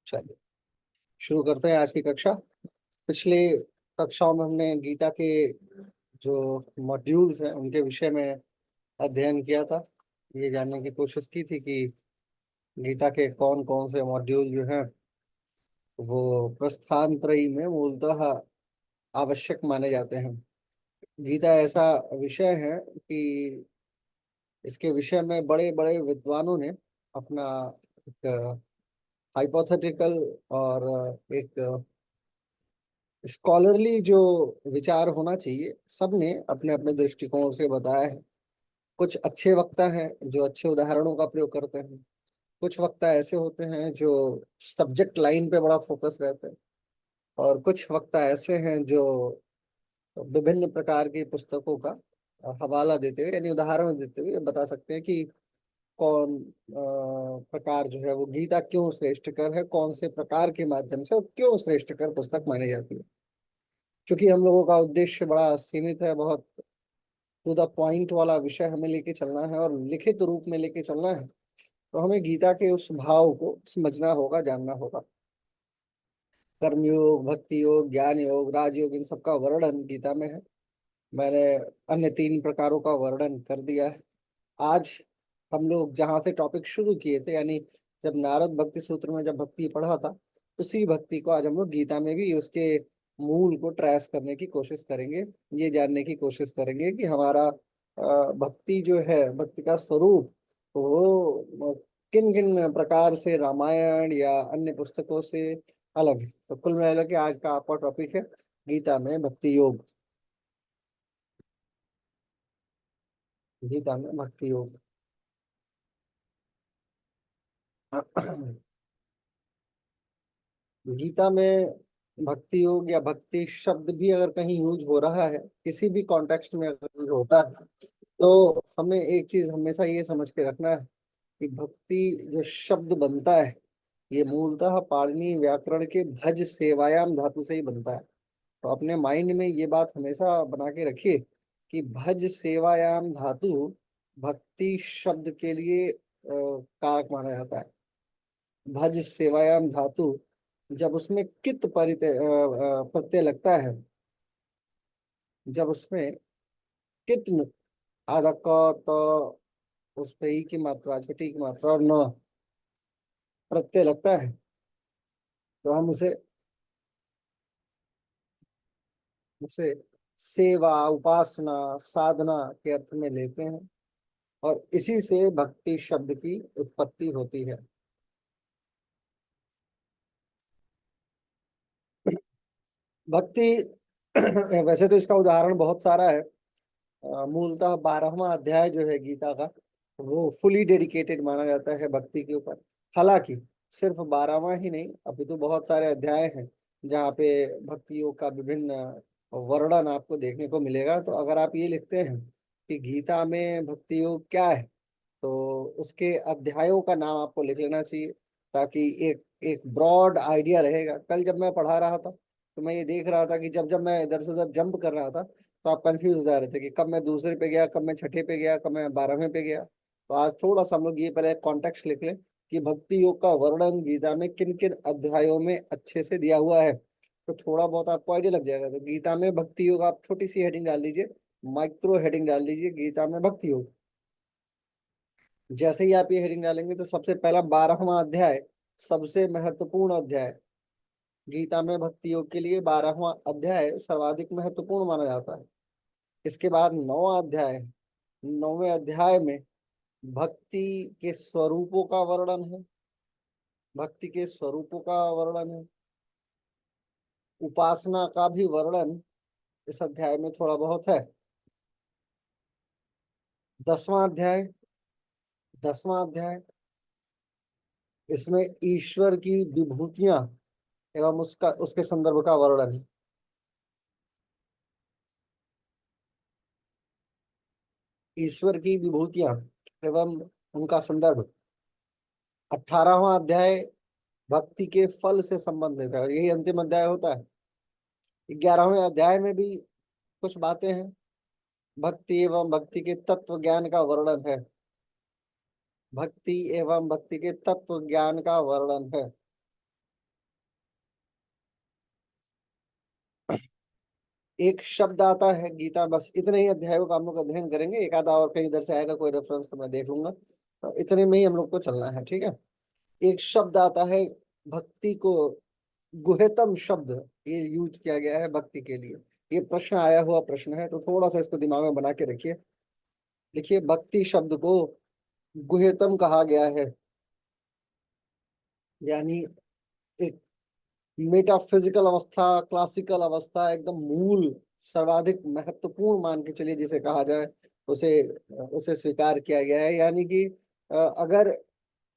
चलिए शुरू करते हैं आज की कक्षा। पिछले कक्षाओं में हमने गीता के जो मॉड्यूल्स हैं उनके विषय में अध्ययन किया था। ये जानने की कोशिश की थी कि गीता के कौन कौन से मॉड्यूल जो हैं वो प्रस्थान त्रयी में मूलतः आवश्यक माने जाते हैं। गीता ऐसा विषय है कि इसके विषय में बड़े बड़े विद्वानों ने अपना एक हाइपोथेटिकल और एक स्कॉलरली जो विचार होना चाहिए सबने अपने अपने दृष्टिकोण से बताया है। कुछ अच्छे वक्ता हैं जो अच्छे उदाहरणों का प्रयोग करते हैं। कुछ वक्ता ऐसे होते हैं जो सब्जेक्ट लाइन पे बड़ा फोकस रहते हैं। और कुछ वक्ता ऐसे हैं जो विभिन्न प्रकार की पुस्तकों का हवाला देते हुए यानी उदाहरण देते हुए बता सकते हैं कि कौन प्रकार जो है वो गीता क्यों श्रेष्ठकर है, कौन से प्रकार के माध्यम से और क्यों श्रेष्ठकर पुस्तक मानी जाती है। क्योंकि हम लोगों का उद्देश्य बड़ा सीमित है, बहुत टू द पॉइंट वाला विषय हमें लेके चलना है और लिखित रूप में लेके चलना है, तो हमें गीता के उस भाव को समझना होगा, जानना होगा। कर्मयोग, भक्ति योग, ज्ञान योग, राजयोग, इन सबका वर्णन गीता में है। मैंने अन्य तीन प्रकारों का वर्णन कर दिया है। आज हम लोग जहाँ से टॉपिक शुरू किए थे, यानी जब नारद भक्ति सूत्र में जब भक्ति पढ़ा था, उसी भक्ति को आज हम लोग गीता में भी उसके मूल को ट्रेस करने की कोशिश करेंगे। ये जानने की कोशिश करेंगे कि हमारा भक्ति जो है, भक्ति का स्वरूप वो किन किन प्रकार से रामायण या अन्य पुस्तकों से अलग है। तो कुल मिला के आज का आपका टॉपिक है गीता में भक्ति योग। गीता में भक्ति योग। गीता में भक्ति योग या भक्ति शब्द भी अगर कहीं यूज हो रहा है, किसी भी कॉन्टेक्स्ट में अगर यूज होता है, तो हमें एक चीज हमेशा ये समझ के रखना है कि भक्ति जो शब्द बनता है ये मूलतः पाणिनि व्याकरण के भज सेवायाम धातु से ही बनता है। तो अपने माइंड में ये बात हमेशा बना के रखिए कि भज सेवायाम धातु भक्ति शब्द के लिए कारक माना जाता है। भज सेवायाम धातु जब उसमें कित प्रत्यय लगता है, जब उसमें कित्न आधा क त उस पे ई की मात्रा, छठी की मात्रा और न प्रत्यय लगता है, तो हम उसे उसे सेवा, उपासना, साधना के अर्थ में लेते हैं और इसी से भक्ति शब्द की उत्पत्ति होती है। भक्ति वैसे तो इसका उदाहरण बहुत सारा है। मूलतः 12वां अध्याय जो है गीता का वो फुली डेडिकेटेड माना जाता है भक्ति के ऊपर। हालांकि सिर्फ 12वां ही नहीं, अभी तो बहुत सारे अध्याय हैं जहाँ पे भक्ति योग का विभिन्न वर्णन आपको देखने को मिलेगा। तो अगर आप ये लिखते हैं कि गीता में भक्ति योग क्या है, तो उसके अध्यायों का नाम आपको लिख लेना चाहिए, ताकि एक एक ब्रॉड आइडिया रहेगा। कल जब मैं पढ़ा रहा था तो मैं ये देख रहा था कि जब जब मैं इधर से उधर जंप कर रहा था तो आप कंफ्यूज हो जा रहे थे कि कब मैं दूसरे पे गया, कब मैं छठे पे गया, कब मैं 12वें पे गया। तो आज थोड़ा सा हम लोग ये पहले कॉन्टेक्स्ट लिख लें कि भक्ति योग का वर्णन गीता में किन किन अध्यायों में अच्छे से दिया हुआ है, तो थोड़ा बहुत आपको आइडिया लग जाएगा। तो गीता में भक्ति योग आप छोटी सी हेडिंग डाल दीजिए, माइक्रो हेडिंग डाल दीजिए, गीता में भक्ति योग। जैसे ही आप ये हेडिंग डालेंगे तो सबसे पहला 12वां अध्याय सबसे महत्वपूर्ण अध्याय, गीता में भक्ति योग के लिए 12वां अध्याय सर्वाधिक महत्वपूर्ण माना जाता है। इसके बाद 9वां अध्याय है। 9वें अध्याय में भक्ति के स्वरूपों का वर्णन है, भक्ति के स्वरूपों का वर्णन है, उपासना का भी वर्णन इस अध्याय में थोड़ा बहुत है। 10वां अध्याय, 10वां अध्याय इसमें ईश्वर की विभूतियां एवं उसका उसके संदर्भ का वर्णन है। ईश्वर की विभूतियां एवं उनका संदर्भ। 18वां अध्याय भक्ति के फल से संबंधित है और यही अंतिम अध्याय होता है। 11वें अध्याय में भी कुछ बातें हैं, भक्ति एवं भक्ति के तत्व ज्ञान का वर्णन है। भक्ति एवं भक्ति के तत्व ज्ञान का वर्णन है। एक शब्द आता है गीता, बस इतने ही अध्यायों का हम लोग अध्ययन करेंगे, एक आधा और कहीं इधर से आएगा कोई रेफरेंस तो मैं देख लूंगा, तो इतने में ही हम लोग को चलना है, ठीक है। एक शब्द आता है भक्ति को, गुह्यतम शब्द ये यूज किया गया है भक्ति के लिए। ये प्रश्न आया हुआ प्रश्न है, तो थोड़ा सा इसको दिमाग में बना के रखिए। देखिए, भक्ति शब्द को गुह्यतम कहा गया है, यानी एक मेटाफिजिकल अवस्था, क्लासिकल अवस्था, एकदम मूल, सर्वाधिक महत्वपूर्ण मान के चलिए जिसे कहा जाए, उसे उसे स्वीकार किया गया है। यानी कि अगर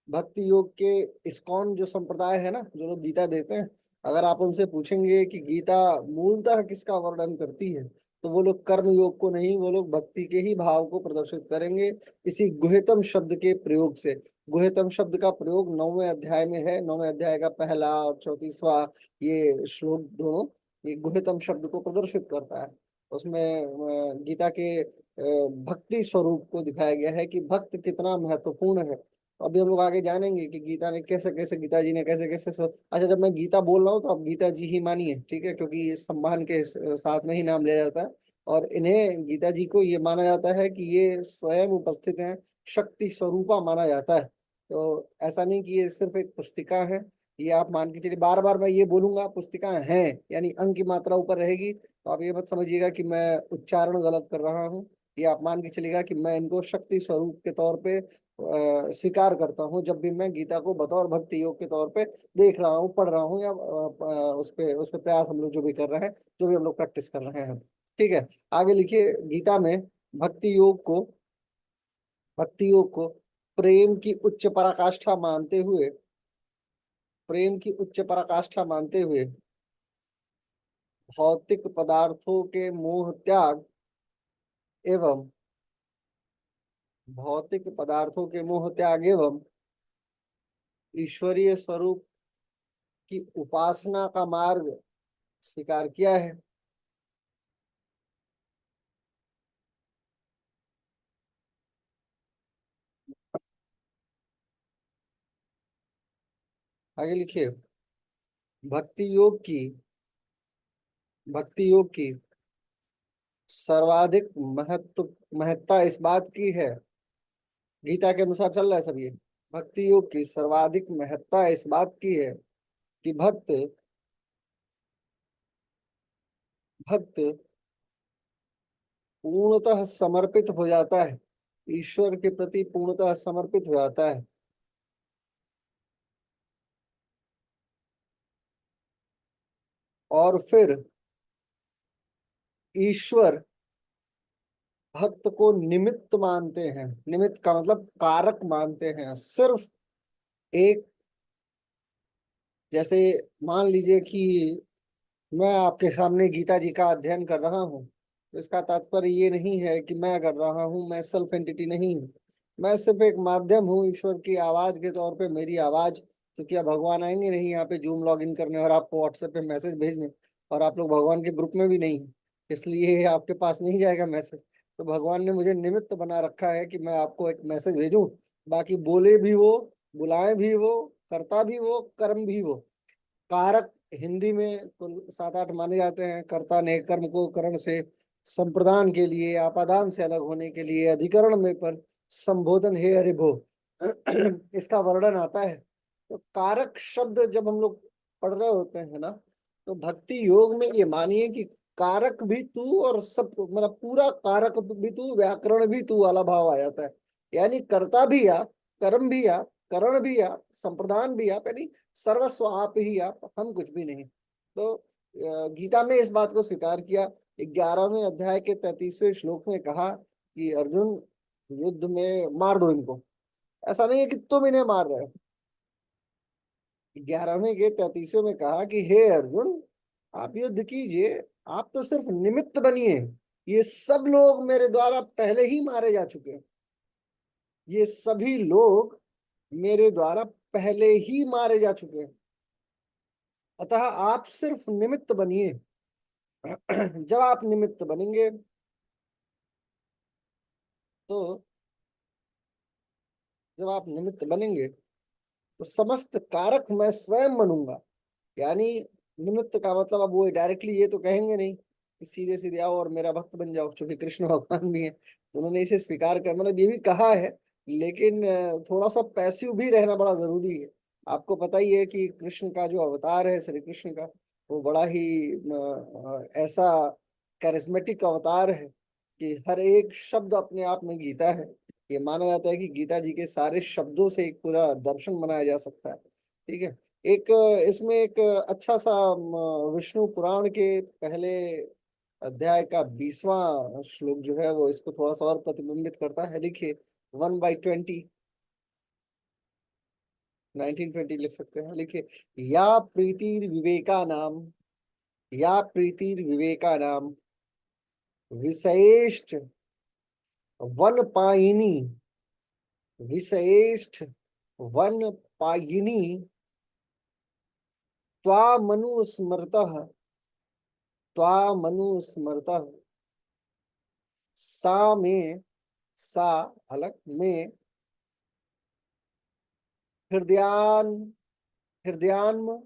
भक्ति योग के इस्कॉन जो संप्रदाय है ना, जो लोग गीता देते हैं, अगर आप उनसे पूछेंगे कि गीता मूलतः किसका वर्णन करती है, तो वो लोग कर्म योग को नहीं, वो लोग भक्ति के ही भाव को प्रदर्शित करेंगे इसी गुह्यतम शब्द के प्रयोग से। गुह्यतम शब्द का प्रयोग 9वें अध्याय में है, 9वें अध्याय का पहला और 34वां ये श्लोक दोनों ये गुह्यतम शब्द को प्रदर्शित करता है। उसमें गीता के भक्ति स्वरूप को दिखाया गया है कि भक्त कितना महत्वपूर्ण है। अभी हम लोग आगे जानेंगे कि गीता ने कैसे कैसे, गीता जी ने कैसे कैसे अच्छा, जब मैं गीता बोल रहा हूँ तो आप गीता जी ही मानिए, ठीक है, क्योंकि ये सम्मान के साथ में ही नाम लिया जाता है। और इन्हें, गीता जी को, ये माना जाता है कि ये स्वयं उपस्थित हैं, शक्ति स्वरूपा माना जाता है। तो ऐसा नहीं कि ये सिर्फ एक पुस्तिका है, ये आप मान के चलिए, बार बार मैं ये बोलूंगा पुस्तिका हैं, यानी अंक की मात्रा ऊपर रहेगी, तो आप ये मत समझिएगा कि मैं उच्चारण गलत कर रहा हूँ। ये आप मान के चलिएगा कि मैं इनको शक्ति स्वरूप के तौर पे स्वीकार करता हूँ, जब भी मैं गीता को बतौर भक्ति योग के तौर पे देख रहा हूँ, पढ़ रहा हूँ, या उस पे प्रयास हम लोग जो भी कर रहे हैं, जो भी हम लोग प्रैक्टिस कर रहे हैं, ठीक है। आगे लिखिए, गीता में भक्ति योग को, भक्ति योग को प्रेम की उच्च पराकाष्ठा मानते हुए, प्रेम की उच्च पराकाष्ठा मानते हुए भौतिक पदार्थों के मोह त्याग एवं भौतिक पदार्थों के मोह त्याग एवं ईश्वरीय स्वरूप की उपासना का मार्ग स्वीकार किया है। आगे लिखिए, भक्ति योग की भक्ति योग की सर्वाधिक महत्ता इस बात की है, गीता के अनुसार चल रहा है सब ये। भक्ति योग की सर्वाधिक महत्ता इस बात की है कि भक्त भक्त पूर्णतः समर्पित हो जाता है, ईश्वर के प्रति पूर्णतः समर्पित हो जाता है, और फिर ईश्वर भक्त को निमित्त मानते हैं। निमित्त का मतलब कारक मानते हैं। सिर्फ एक, जैसे मान लीजिए कि मैं आपके सामने गीता जी का अध्ययन कर रहा हूँ, तो इसका तात्पर्य ये नहीं है कि मैं कर रहा हूँ, मैं सेल्फ एंटिटी नहीं हूँ। मैं सिर्फ एक माध्यम हूँ ईश्वर की आवाज के तौर पे। मेरी आवाज, क्योंकि अब भगवान आएंगे नहीं यहाँ पे जूम लॉग इन करने और आपको व्हाट्सएप पे मैसेज भेजने, और आप लोग भगवान के ग्रुप में भी नहीं हैं, इसलिए आपके पास नहीं जाएगा मैसेज। तो भगवान ने मुझे निमित्त बना रखा है कि मैं आपको एक मैसेज भेजूं। बाकी बोले भी वो, बुलाए भी वो, करता भी वो, कर्म भी वो। कारक हिंदी में तो 7-8 माने जाते हैं। कर्ता ने कर्म को करण से संप्रदान के लिए, आपादान से अलग होने के लिए, अधिकरण में पर संबोधन हे हरिभो इसका वर्णन आता है। तो कारक शब्द जब हम लोग पढ़ रहे होते हैं ना, तो भक्ति योग में ये मानिए कि कारक भी तू और सब, मतलब पूरा कारक भी तू, व्याकरण भी तू वाला भाव आ जाता है। यानी कर्ता भी आप, कर्म भी आप, करण भी आप, संप्रदान भी आप, यानी सर्वस्व आप ही आप, हम कुछ भी नहीं। तो गीता में इस बात को स्वीकार किया। 11वें अध्याय के 33वें श्लोक में कहा कि अर्जुन, युद्ध में मार दो इनको। ऐसा नहीं है कि तुम इन्हें मार रहे हो। 11वें के 33वें में कहा कि हे अर्जुन, आप युद्ध कीजिए, आप तो सिर्फ निमित्त बनिए। ये सब लोग मेरे द्वारा पहले ही मारे जा चुके हैं। ये सभी लोग मेरे द्वारा पहले ही मारे जा चुके हैं। अतः आप सिर्फ निमित्त बनिए। जब आप निमित्त बनेंगे तो जब आप निमित्त बनेंगे तो समस्त कारक मैं स्वयं बनूंगा। यानी निमित्त का मतलब, अब वो डायरेक्टली ये तो कहेंगे नहीं कि सीधे सीधे आओ और मेरा भक्त बन जाओ, क्योंकि कृष्ण भगवान भी है तो उन्होंने इसे स्वीकार कर, मतलब ये भी कहा है। लेकिन थोड़ा सा पैसिव भी रहना बड़ा जरूरी है। आपको पता ही है कि कृष्ण का जो अवतार है, श्री कृष्ण का, वो बड़ा ही ऐसा कैरिस्मेटिक अवतार है कि हर एक शब्द अपने आप में गीता है। ये माना जाता है कि गीता जी के सारे शब्दों से एक पूरा दर्शन बनाया जा सकता है। ठीक है। एक इसमें एक अच्छा सा विष्णु पुराण के पहले अध्याय का 20वां श्लोक जो है वो इसको थोड़ा सा और प्रतिबिंबित करता है। लिखिए, 1/20, 1920 लिख सकते हैं। लिखिए, या प्रीतिर विवेका नाम, या प्रीतिर विवेका नाम विशेष्ट वन पायिनी, विशेष्ट वन पायिनी त्वामनुस्मृतः, त्वामनुस्मृतः सा में, सा अलग में, हृदयान, हृदयान्म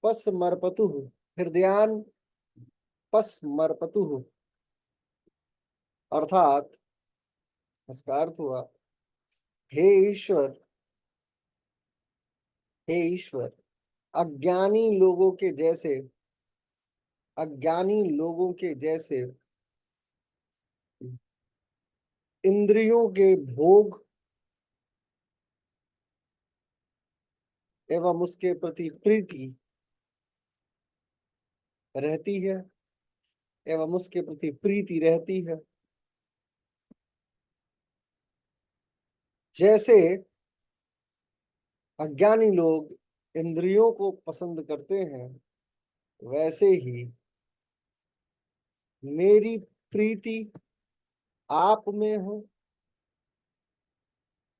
पस्मर्पतुः, हृदयान पस्मर्पतुः, अर्थात इसका अर्थ हुआ, हे ईश्वर, हे ईश्वर, अज्ञानी लोगों के जैसे, अज्ञानी लोगों के जैसे इंद्रियों के भोग एवं उसके प्रति प्रीति रहती है, एवं उसके प्रति प्रीति रहती है, जैसे अज्ञानी लोग इंद्रियों को पसंद करते हैं, वैसे ही मेरी प्रीति आप में हो,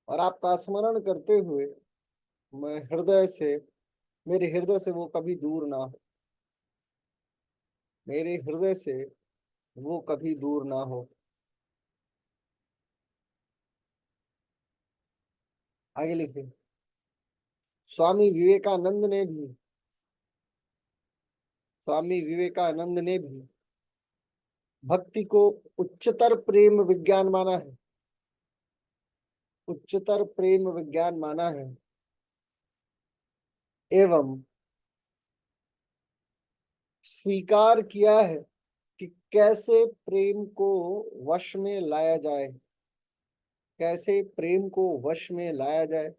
और आपका स्मरण करते हुए मैं हृदय से, मेरे हृदय से वो कभी दूर ना हो, मेरे हृदय से वो कभी दूर ना हो। आगे लिखे, स्वामी विवेकानंद ने भी, स्वामी विवेकानंद ने भी भक्ति को उच्चतर प्रेम विज्ञान माना है, उच्चतर प्रेम विज्ञान माना है, एवं स्वीकार किया है कि कैसे प्रेम को वश में लाया जाए, कैसे प्रेम को वश में लाया जाए,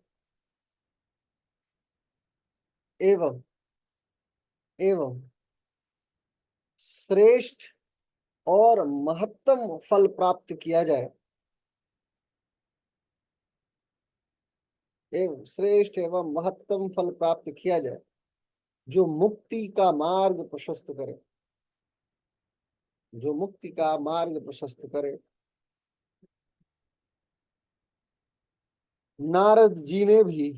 एवं, एवं श्रेष्ठ और महत्तम फल प्राप्त किया जाए, एवं श्रेष्ठ एवं महत्तम फल प्राप्त किया जाए, जो मुक्ति का मार्ग प्रशस्त करे, जो मुक्ति का मार्ग प्रशस्त करे। नारद जी ने भी,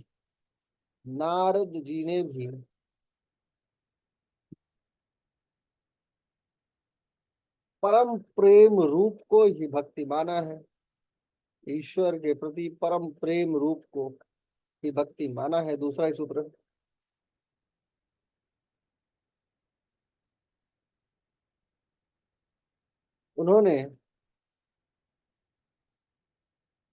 नारद जी ने भी परम प्रेम रूप को ही भक्ति माना है, ईश्वर के प्रति परम प्रेम रूप को ही भक्ति माना है। दूसरा ही सूत्र, उन्होंने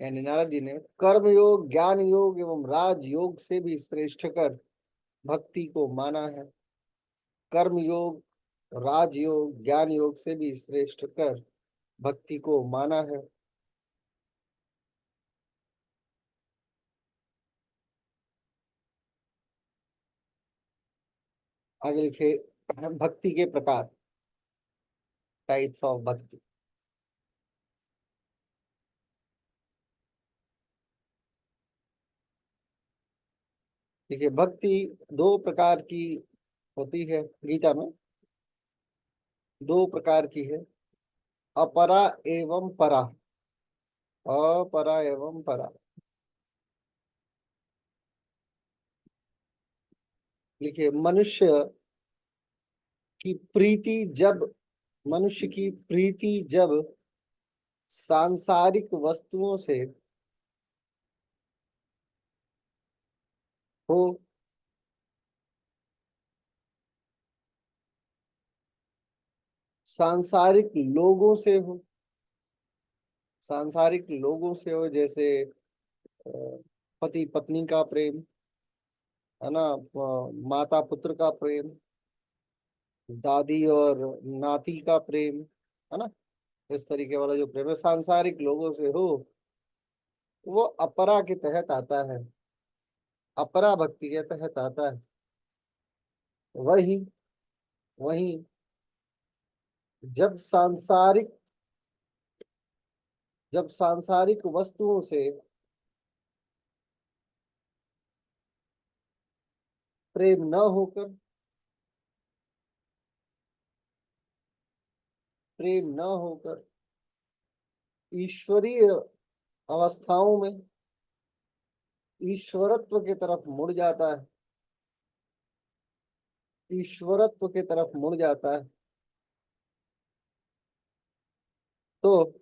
यानी नारद जी ने कर्म योग, ज्ञान योग एवं राज योग से भी श्रेष्ठ कर भक्ति को माना है, कर्म योग, राज योग, ज्ञान योग से भी श्रेष्ठ कर भक्ति को माना है। आगे लिखे, भक्ति के प्रकार, टाइप्स ऑफ भक्ति। देखिए, भक्ति दो प्रकार की होती है गीता में, दो प्रकार की है, अपरा एवं परा, अपरा एवं परा। देखिए, मनुष्य की प्रीति जब, मनुष्य की प्रीति जब सांसारिक वस्तुओं से हो, सांसारिक लोगों से हो, सांसारिक लोगों से हो, जैसे पति पत्नी का प्रेम, है ना, माता पुत्र का प्रेम, दादी और नाती का प्रेम, है ना, इस तरीके वाला जो प्रेम है सांसारिक लोगों से हो, वो अपरा के तहत आता है, अपरा भक्ति के तहत आता है। वही वही जब सांसारिक जब सांसारिक वस्तुओं से प्रेम न होकर, प्रेम न होकर ईश्वरीय अवस्थाओं में ईश्वरत्व की तरफ मुड़ जाता है, ईश्वरत्व की तरफ मुड़ जाता है, तो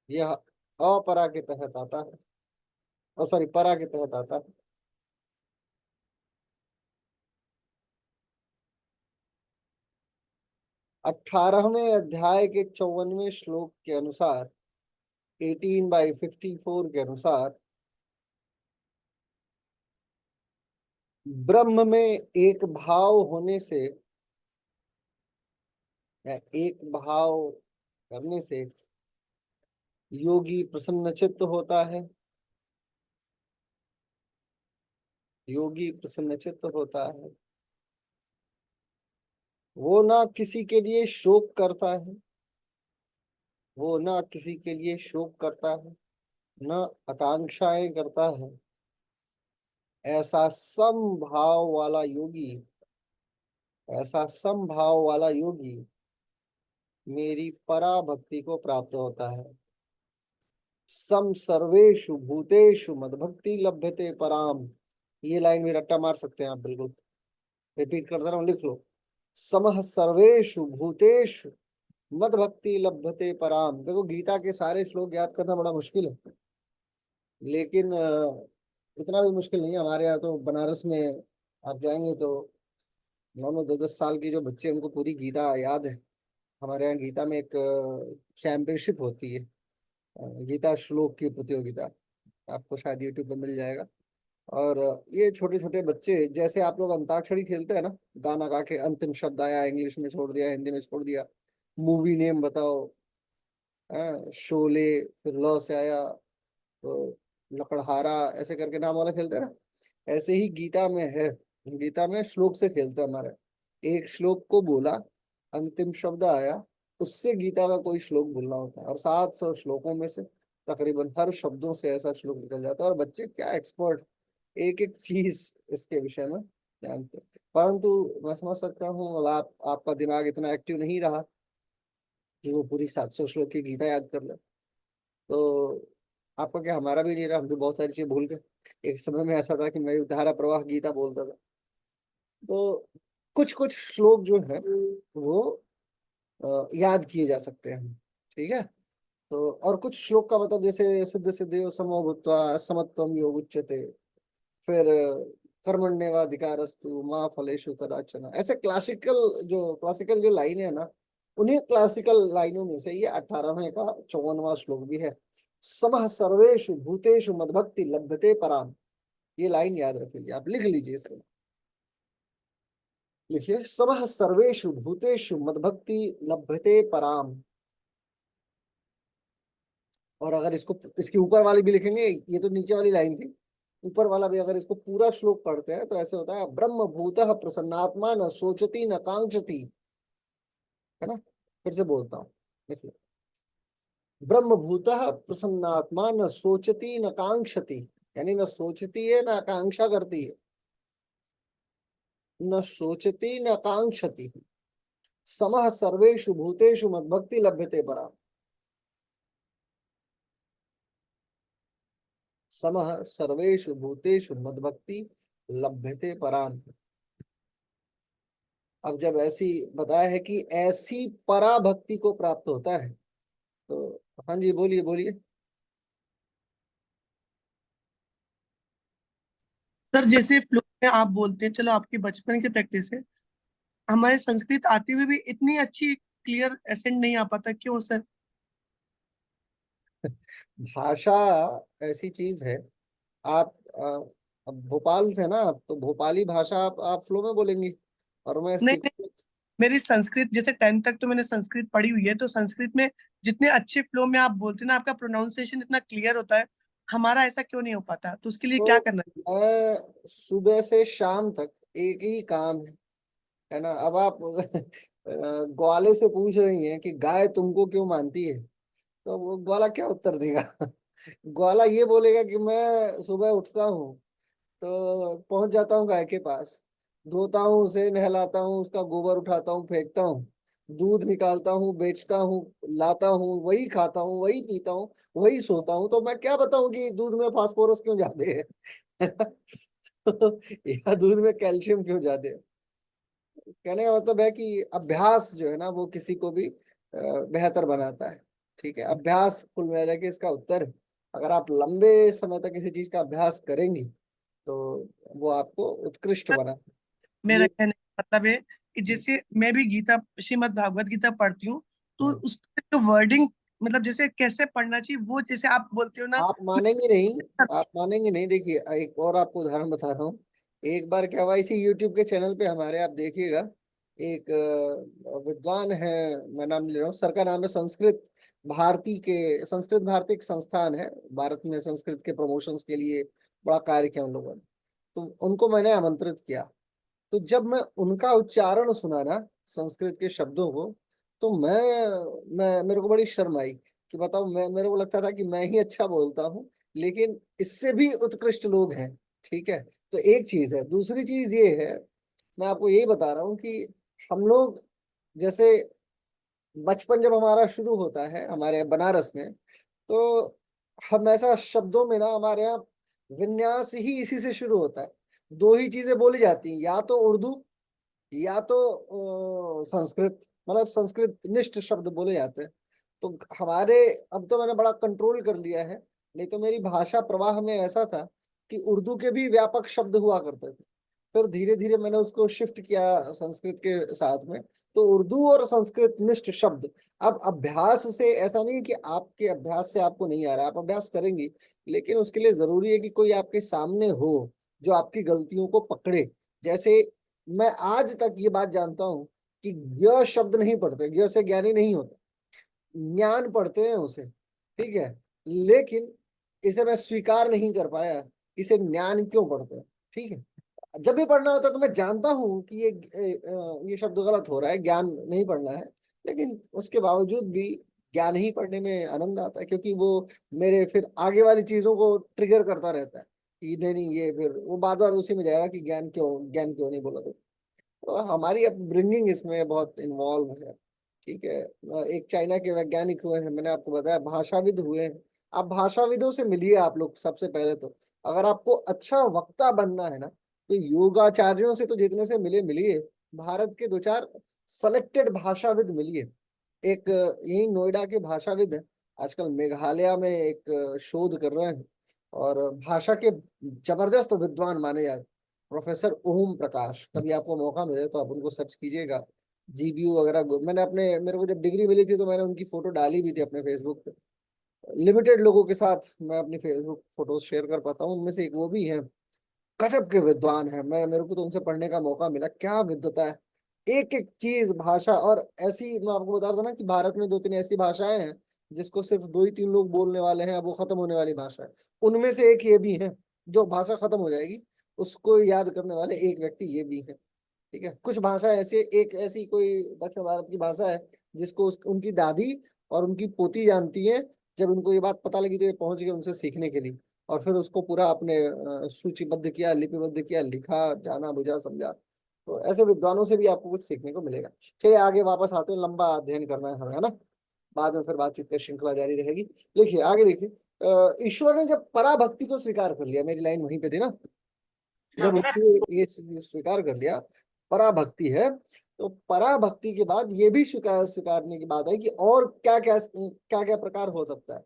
यह अपरा के तहत आता है, और सॉरी परा के तहत आता है। 18वें अध्याय के 54वें श्लोक के अनुसार, 18/54 के अनुसार, ब्रह्म में एक भाव होने से या एक भाव करने से योगी प्रसन्नचित्त होता है, योगी प्रसन्नचित्त होता है। वो ना किसी के लिए शोक करता है, वो ना किसी के लिए शोक करता है, न आकांक्षाएं करता है। ऐसा समभाव वाला योगी, ऐसा समभाव वाला योगी मेरी पराभक्ति को प्राप्त होता है। सम सर्वेषु भूतेषु मदभक्ति लभ्यते पराम। ये लाइन भी रट्टा मार सकते हैं आप, बिल्कुल रिपीट करता रहा हूं, लिख लो। समः सर्वेषु भूतेषु मद भक्ति लभ्यते पराम। देखो गीता के सारे श्लोक याद करना बड़ा मुश्किल है, लेकिन इतना भी मुश्किल नहीं है। हमारे यहाँ तो बनारस में आप जाएंगे तो 9 9 10 10 साल के जो बच्चे हैं, उनको पूरी गीता याद है। हमारे यहाँ गीता में एक चैंपियनशिप होती है, गीता श्लोक की प्रतियोगिता। आपको शायद यूट्यूब पे मिल जाएगा। और ये छोटे छोटे बच्चे, जैसे आप लोग अंताक्षरी खेलते हैं ना, गाना गा के अंतिम शब्द आया, इंग्लिश में छोड़ दिया, हिंदी में छोड़ दिया, मूवी नेम बताओ, शोले, फिर लॉ से आया तो लकड़हारा, ऐसे करके नाम वाला खेलते हैं ना। ऐसे ही गीता में है, गीता में श्लोक से खेलते हैं हमारे। एक श्लोक को बोला, अंतिम शब्द आया, उससे गीता का कोई श्लोक बोलना होता है। और 700 श्लोकों में से तकरीबन हर शब्दों से ऐसा श्लोक निकल जाता है, और बच्चे क्या एक्सपर्ट, एक एक चीज इसके विषय में जानते हैं। परंतु मैं समझ सकता हूँ, अब आपका दिमाग इतना एक्टिव नहीं रहा कि वो पूरी 700 श्लोक की गीता याद कर ले। तो आपका क्या, हमारा भी नहीं रहा, हम भी बहुत सारी चीजें भूल गए। एक समय में ऐसा था कि मैं भी धारा प्रवाह गीता बोलता था। तो कुछ कुछ श्लोक जो है वो याद किए जा सकते हैं, ठीक है। तो और कुछ श्लोक का मतलब, जैसे सिद्ध सिद्धियो समो भूत्वा समत्वम योग उच्यते, फिर कर्मण्येवाधिकारस्तु माँ फलेषु कदाचन, ऐसे क्लासिकल जो लाइन है ना, उन्हीं क्लासिकल लाइनों में से ये 18वें का 54वां श्लोक भी है। समः सर्वेषु भूतेषु मद्भक्ति लभ्यते पराम। ये लाइन याद रख लीजिए, आप लिख लीजिए इसको, लिखिए, समः सर्वेषु भूतेषु मद्भक्ति लभ्यते पराम। और अगर इसको इसके ऊपर वाली भी लिखेंगे, ये तो नीचे वाली लाइन थी, ऊपर वाला भी अगर इसको पूरा श्लोक पढ़ते हैं तो ऐसे होता है, ब्रह्म भूतः प्रसन्नात्मा न सोचती न कांक्षति, है ना। फिर से बोलता हूँ, देखिए, ब्रह्म भूतः प्रसन्नात्मा न सोचती न कांक्षति, यानी न सोचती है न आकांक्षा करती है, न सोचती न कांक्षति। समः सर्वेषु भूतेषु मद्भक्ति लभ्यते परा। समः सर्वेषु भूतेषु मद्भक्ति लभ्यते पराम। अब जब ऐसी बताया है कि ऐसी पराभक्ति को प्राप्त होता है, तो हाँ जी, बोलिए बोलिए। सर जैसे फ्लो में आप बोलते हैं, चलो आपकी बचपन की प्रैक्टिस है, हमारे संस्कृत आते हुए भी इतनी अच्छी क्लियर एसेंट नहीं आ पाता, क्यों सर? भाषा ऐसी चीज है। आप अब भोपाल से ना, आप तो भोपाली भाषा आप फ्लो में बोलेंगी, और मैं नहीं नहीं, सीखूं। मेरी संस्कृत जैसे 10th तक तो मैंने संस्कृत पढ़ी हुई है, तो संस्कृत में जितने अच्छे फ्लो में आप बोलते हैं ना, आपका प्रोनाउंसिएशन इतना क्लियर होता है, हमारा ऐसा क्यों नहीं हो पाता? तो उसके लिए क्या तो करना मैं सुबह से शाम तक एक ही काम है ना। अब आप ग्वाले से पूछ रही हैं कि गाय तुमको क्यों मानती है, तो वो ग्वाला क्या उत्तर देगा? ग्वाला ये बोलेगा कि मैं सुबह उठता हूँ तो पहुंच जाता हूँ गाय के पास, धोता हूँ उसे, नहलाता हूँ, उसका गोबर उठाता हूँ, फेंकता हूँ, दूध निकालता हूँ, बेचता हूँ, लाता हूँ, वही खाता हूँ, वही पीता हूँ, वही सोता हूँ, तो मैं क्या बताऊं कि दूध में फास्फोरस क्यों जाते हैं? तो या दूध में कैल्शियम क्यों जाते हैं? कहने का मतलब है कि अभ्यास जो है ना, वो किसी को भी बेहतर बनाता है। ठीक है, अभ्यास कुल मिला के इसका उत्तर है। अगर आप लंबे समय तक किसी चीज का अभ्यास करेंगी तो वो आपको उत्कृष्ट है? बना। मेरा ये कहने का मतलब है कि जैसे मैं भी गीता, श्रीमद् भागवत गीता पढ़ती हूँ, तो हाँ, उसका जो वर्डिंग, मतलब जैसे कैसे पढ़ना चाहिए, वो जैसे आप बोलते हो ना। आप मानेंगे नहीं, आप मानेंगे नहीं। देखिए, एक और आपको उदाहरण बता रहा हूँ। एक बार क्या हुआ, इसी यूट्यूब के चैनल पे हमारे, आप देखिएगा, एक विद्वान है, मैं नाम ले रहा हूँ, सर का नाम है संस्कृत भारती के। संस्कृत भारती एक संस्थान है भारत में, संस्कृत के प्रमोशंस के लिए बड़ा कार्य किया उन लोगों ने। तो उनको मैंने आमंत्रित किया। तो जब मैं उनका उच्चारण सुना ना, संस्कृत के शब्दों को, तो मैं मेरे को बड़ी शर्म आई कि बताओ, मैं मेरे को लगता था कि मैं ही अच्छा बोलता हूँ, लेकिन इससे भी उत्कृष्ट लोग हैं। ठीक है, तो एक चीज है। दूसरी चीज ये है, मैं आपको यही बता रहा हूँ कि हम लोग जैसे बचपन जब हमारा शुरू होता है हमारे बनारस में, तो हम ऐसा शब्दों में ना, हमारे यहाँ विन्यास ही इसी से शुरू होता है। दो ही चीजें बोली जाती हैं, या तो उर्दू या तो संस्कृत, मतलब संस्कृत निष्ठ शब्द बोले जाते हैं। तो हमारे, अब तो मैंने बड़ा कंट्रोल कर लिया है, नहीं तो मेरी भाषा प्रवाह में ऐसा था कि उर्दू के भी व्यापक शब्द हुआ करते थे। फिर धीरे धीरे मैंने उसको शिफ्ट किया संस्कृत के साथ में। तो उर्दू और संस्कृत निष्ठ शब्द। अब अभ्यास से ऐसा नहीं है कि आपके अभ्यास से आपको नहीं आ रहा, आप अभ्यास करेंगी, लेकिन उसके लिए जरूरी है कि कोई आपके सामने हो जो आपकी गलतियों को पकड़े। जैसे मैं आज तक ये बात जानता हूं कि ज्ञ शब्द नहीं पढ़ते, ज्ञ से ज्ञानी नहीं होता, ज्ञान पढ़ते हैं उसे। ठीक है, लेकिन इसे मैं स्वीकार नहीं कर पाया, इसे ज्ञान क्यों पढ़ते हैं। ठीक है, जब भी पढ़ना होता है तो मैं जानता हूँ कि ये शब्द गलत हो रहा है, ज्ञान नहीं पढ़ना है, लेकिन उसके बावजूद भी ज्ञान ही पढ़ने में आनंद आता है, क्योंकि वो मेरे फिर आगे वाली चीजों को ट्रिगर करता रहता है कि नहीं नहीं, ये फिर वो बार बार उसी में जाएगा कि ज्ञान क्यों नहीं बोला। तो हमारी अपब्रिंगिंग इसमें बहुत इन्वॉल्व है। ठीक है, एक चाइना के वैज्ञानिक हुए हैं, मैंने आपको बताया, भाषाविद हुए हैं। आप भाषाविदों से मिलिए आप लोग सबसे पहले तो। अगर आपको अच्छा वक्ता बनना है ना, तो योगाचार्यों से तो जितने से मिले मिलिए, भारत के दो चार सेलेक्टेड भाषाविद मिलिए। एक यही नोएडा के भाषाविद हैं, आजकल मेघालय में एक शोध कर रहे हैं, और भाषा के जबरदस्त विद्वान माने जाते, प्रोफेसर ओम प्रकाश। कभी आपको मौका मिले तो आप उनको सर्च कीजिएगा, जीबीयू वगैरह। मैंने अपने, मेरे को जब डिग्री मिली थी तो मैंने उनकी फोटो डाली भी थी अपने फेसबुक पे। लिमिटेड लोगों के साथ मैं अपनी फेसबुक फोटोज शेयर कर पाता हूँ, उनमें से एक वो भी है। गजब के विद्वान है, मैं मेरे को तो उनसे पढ़ने का मौका मिला, क्या विद्वता है एक एक चीज भाषा। और ऐसी, मैं आपको बता रहा था ना कि भारत में दो तीन ऐसी भाषाएं हैं जिसको सिर्फ दो ही तीन लोग बोलने वाले हैं, अब वो खत्म होने वाली भाषा है। उनमें से एक ये भी है, जो भाषा खत्म हो जाएगी उसको याद करने वाले एक व्यक्ति ये भी है। ठीक है, कुछ भाषा ऐसे, एक ऐसी कोई दक्षिण भारत की भाषा है जिसको उनकी दादी और उनकी पोती जानती है। जब उनको ये बात पता लगी तो ये पहुंच गए उनसे सीखने के लिए, और फिर उसको पूरा अपने सूचीबद्ध किया, लिपिबद्ध किया, लिखा, जाना, बुझा, समझा। तो ऐसे विद्वानों से भी आपको कुछ सीखने को मिलेगा। चलिए आगे वापस आते हैं, लंबा अध्ययन करना है हमें, है ना। बाद में फिर बातचीत की श्रृंखला जारी रहेगी। देखिए आगे देखिए, ईश्वर ने जब पराभक्ति को स्वीकार कर लिया, मेरी लाइन वहीं पे थी ना, हाँ जब उसने ये स्वीकार कर लिया, पराभक्ति है, तो पराभक्ति के बाद ये भी स्वीकारने की बात है कि और क्या क्या प्रकार हो सकता है।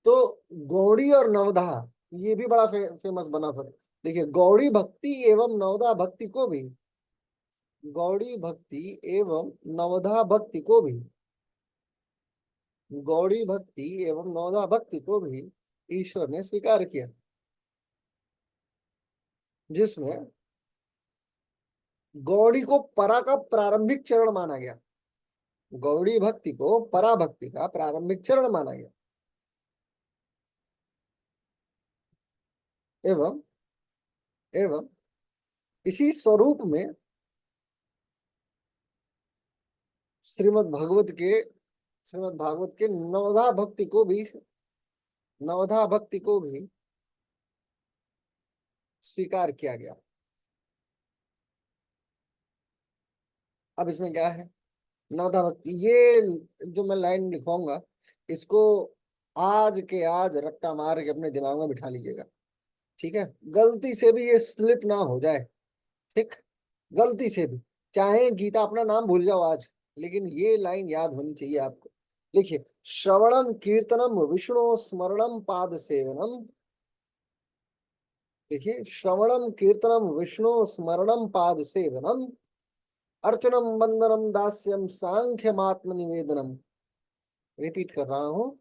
तो गौड़ी और नवधा, ये भी बड़ा फेमस बना फिर। देखिए, गौड़ी भक्ति एवं नवधा भक्ति को भी गौड़ी भक्ति एवं नवधा भक्ति को भी, गौड़ी भक्ति एवं नवधा भक्ति को भी ईश्वर ने स्वीकार किया, जिसमें गौड़ी को परा का प्रारंभिक चरण माना गया। गौड़ी भक्ति को पराभक्ति का प्रारंभिक चरण माना गया। एवं एवं इसी स्वरूप में श्रीमद् भागवत के नवधा भक्ति को भी स्वीकार किया गया। अब इसमें क्या है, नवधा भक्ति, ये जो मैं लाइन लिखवाऊंगा इसको आज के आज रट्टा मार के अपने दिमाग में बिठा लीजिएगा, ठीक है। गलती से भी ये स्लिप ना हो जाए, ठीक, गलती से भी, चाहे गीता अपना नाम भूल जाओ आज, लेकिन ये लाइन याद होनी चाहिए आपको। देखिए, श्रवणम कीर्तनम विष्णु स्मरणम पाद सेवनम, देखिए, श्रवणम कीर्तनम विष्णु स्मरणम पाद सेवनम अर्चनम वंदनम दास्यम सांख्यमात्म निवेदनम। रिपीट कर रहा हूं,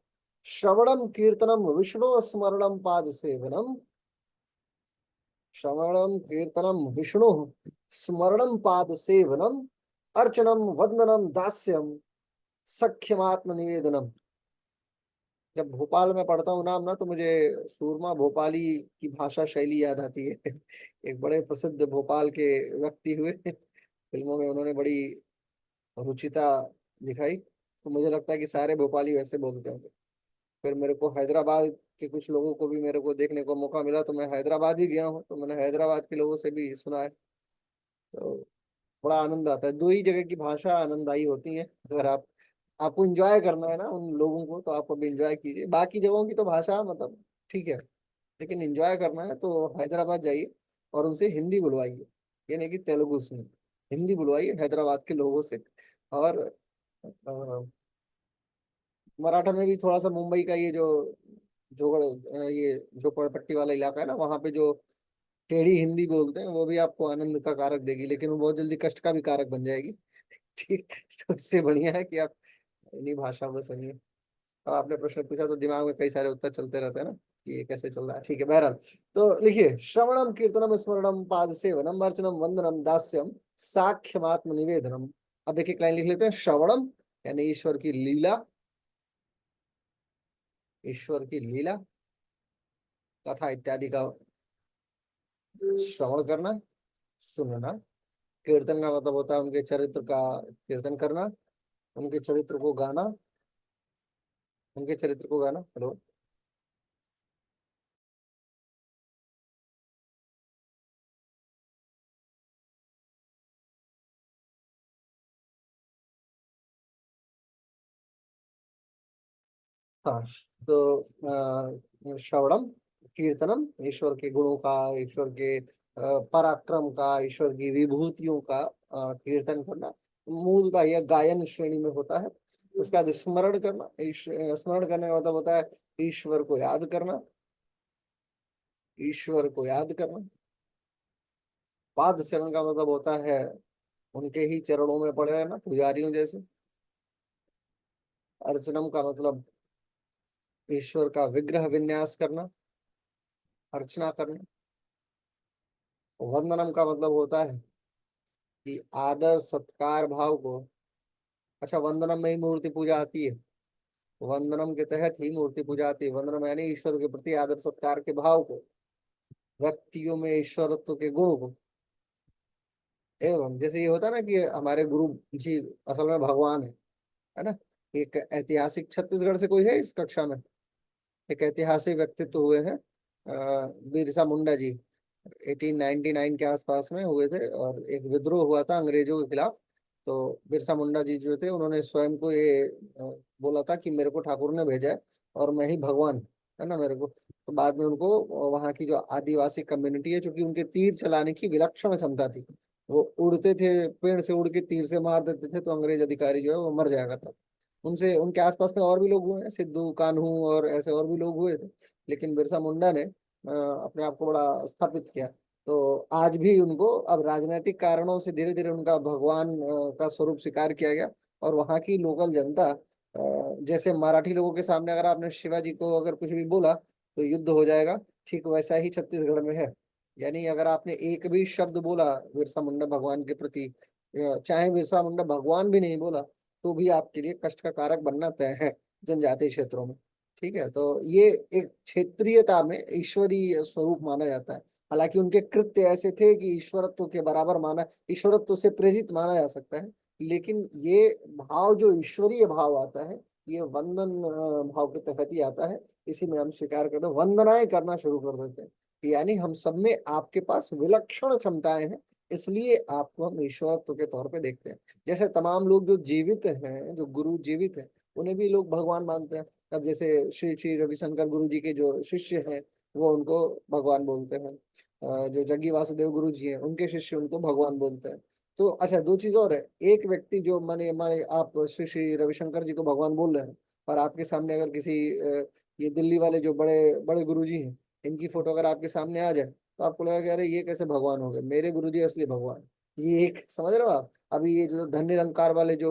श्रवणम कीर्तनम विष्णु स्मरणम पाद सेवनम, श्रवणम कीर्तनम विष्णु स्मरणम पाद सेवनम अर्चनम वंदनम दास्यम सख्यमात्म निवेदनम। जब भोपाल में पढ़ता हूँ नाम ना, तो मुझे सूरमा भोपाली की भाषा शैली याद आती है। एक बड़े प्रसिद्ध भोपाल के व्यक्ति हुए, फिल्मों में उन्होंने बड़ी रुचिता दिखाई, तो मुझे लगता है कि सारे भोपाली वैसे बोलते होंगे। फिर मेरे को हैदराबाद के कुछ लोगों को भी मेरे को देखने को मौका मिला, तो मैं हैदराबाद भी गया हूँ, तो मैंने हैदराबाद के लोगों से भी सुना है, तो बड़ा आनंद आता है। दो ही जगह की भाषा आनंददायी होती है। अगर आपको एंजॉय करना है ना उन लोगों को, तो आप अभी एंजॉय कीजिए। बाकी जगहों की तो भाषा मतलब ठीक है, लेकिन एंजॉय करना है तो हैदराबाद जाइए और उनसे हिंदी बुलवाइए, ये नहीं कि तेलुगु सुनिए, हिंदी बुलवाइए हैदराबाद के लोगों से। और मराठा में भी थोड़ा सा मुंबई का ये जो ये झोपड़पट्टी वाला इलाका है ना, वहां पे जो टेढ़ी हिंदी बोलते हैं, वो भी आपको आनंद का कारक देगी, लेकिन वो बहुत जल्दी कष्ट का भी कारक बन जाएगी। ठीक, तो इससे बढ़िया है कि आप इन्हीं भाषा में सुनिए। अब आपने प्रश्न पूछा तो दिमाग में कई सारे उत्तर चलते रहते हैं ना कि ये कैसे चल रहा है, ठीक है। बहरहाल, तो लिखिए, श्रवणम कीर्तनम स्मरणम पाद सेवनम अर्चनम वंदनम दास्यम साख्यमात्म निवेदनम। अब एक लाइन लिख लेते हैं, श्रवणम यानी ईश्वर की लीला, ईश्वर की लीला कथा इत्यादि का श्रवण करना, सुनना। कीर्तन का मतलब होता है उनके चरित्र का कीर्तन करना, उनके चरित्र को गाना, उनके चरित्र को गाना। हेलो, हाँ, तो श्रवणम, कीर्तनम, ईश्वर के गुणों का, ईश्वर के पराक्रम का, ईश्वर की विभूतियों का कीर्तन करना, मूलतः यह गायन श्रेणी में होता है। उसके बाद स्मरण करना, स्मरण करने का मतलब होता है ईश्वर को याद करना, ईश्वर को याद करना। पाद सेवन का मतलब होता है उनके ही चरणों में पड़े रहना, पुजारियों जैसे। अर्चनम का मतलब ईश्वर का विग्रह विन्यास करना, अर्चना करना। वंदनम का मतलब होता है कि आदर सत्कार भाव को, अच्छा, वंदनम में ही मूर्ति पूजा आती है, वंदनम के तहत ही मूर्ति पूजा आती है। वंदनम यानी ईश्वर के प्रति आदर सत्कार के भाव को, व्यक्तियों में ईश्वरत्व के गुण को। एवं जैसे ये होता है ना कि हमारे गुरु जी असल में भगवान है ना। एक ऐतिहासिक, छत्तीसगढ़ से कोई है इस कक्षा में? एक ऐतिहासिक व्यक्तित्व हुए हैं, बिरसा मुंडा जी, 1899 के आसपास में हुए थे, और एक विद्रोह हुआ था अंग्रेजों के खिलाफ। तो बिरसा मुंडा जी जो थे, उन्होंने स्वयं को ये बोला था कि मेरे को ठाकुर ने भेजा है और मैं ही भगवान, है ना मेरे को। तो बाद में उनको वहाँ की जो आदिवासी कम्युनिटी है, चूंकि उनके तीर चलाने की विलक्षण क्षमता थी, वो उड़ते थे, पेड़ से उड़ के तीर से मार देते थे, तो अंग्रेज अधिकारी जो है वो मर जाया करता था। उनसे, उनके आसपास में और भी लोग हुए हैं, सिद्धू कान्हू और ऐसे और भी लोग हुए थे, लेकिन बिरसा मुंडा ने अपने आप को बड़ा स्थापित किया। तो आज भी उनको अब राजनीतिक कारणों से धीरे धीरे उनका भगवान का स्वरूप स्वीकार किया गया। और वहाँ की लोकल जनता, जैसे मराठी लोगों के सामने अगर आपने शिवाजी को अगर कुछ भी बोला तो युद्ध हो जाएगा, ठीक वैसा ही छत्तीसगढ़ में है। यानी अगर आपने एक भी शब्द बोला बिरसा मुंडा भगवान के प्रति, चाहे बिरसा मुंडा भगवान भी नहीं बोला, तो भी आपके लिए कष्ट का कारक बनना तय है जनजातीय क्षेत्रों में। ठीक है, तो ये एक क्षेत्रीयता में ईश्वरीय स्वरूप माना जाता है। हालांकि उनके कृत्य ऐसे थे कि ईश्वरत्व के बराबर माना, ईश्वरत्व से प्रेरित माना जा सकता है। लेकिन ये भाव जो ईश्वरीय भाव आता है, ये वंदन भाव के तहत ही आता है। इसी में हम स्वीकार करते हैं, वंदनाएं करना शुरू कर देते हैं। यानी हम सब में आपके पास विलक्षण क्षमताएं हैं, इसलिए आपको हम ईश्वरत्व के तौर पे देखते हैं। जैसे तमाम लोग जो जीवित हैं, जो गुरु जीवित हैं, उन्हें भी लोग भगवान मानते हैं। अब जैसे श्री श्री रविशंकर गुरु जी के जो शिष्य हैं, वो उनको भगवान बोलते हैं। जो जग्गी वासुदेव गुरु जी हैं, उनके शिष्य उनको भगवान बोलते हैं। तो अच्छा, दो चीज और है। एक व्यक्ति जो माने माने आप श्री श्री रविशंकर जी को भगवान बोल रहे हैं, और आपके सामने अगर किसी ये दिल्ली वाले जो बड़े बड़े गुरु जी हैं, इनकी फोटो अगर आपके सामने आ जाए, तो आपको लगेगा कि अरे ये कैसे भगवान हो गए, मेरे गुरु जी असली भगवान। ये एक समझ रहे हो आप। अभी ये जो धन निरंकार वाले जो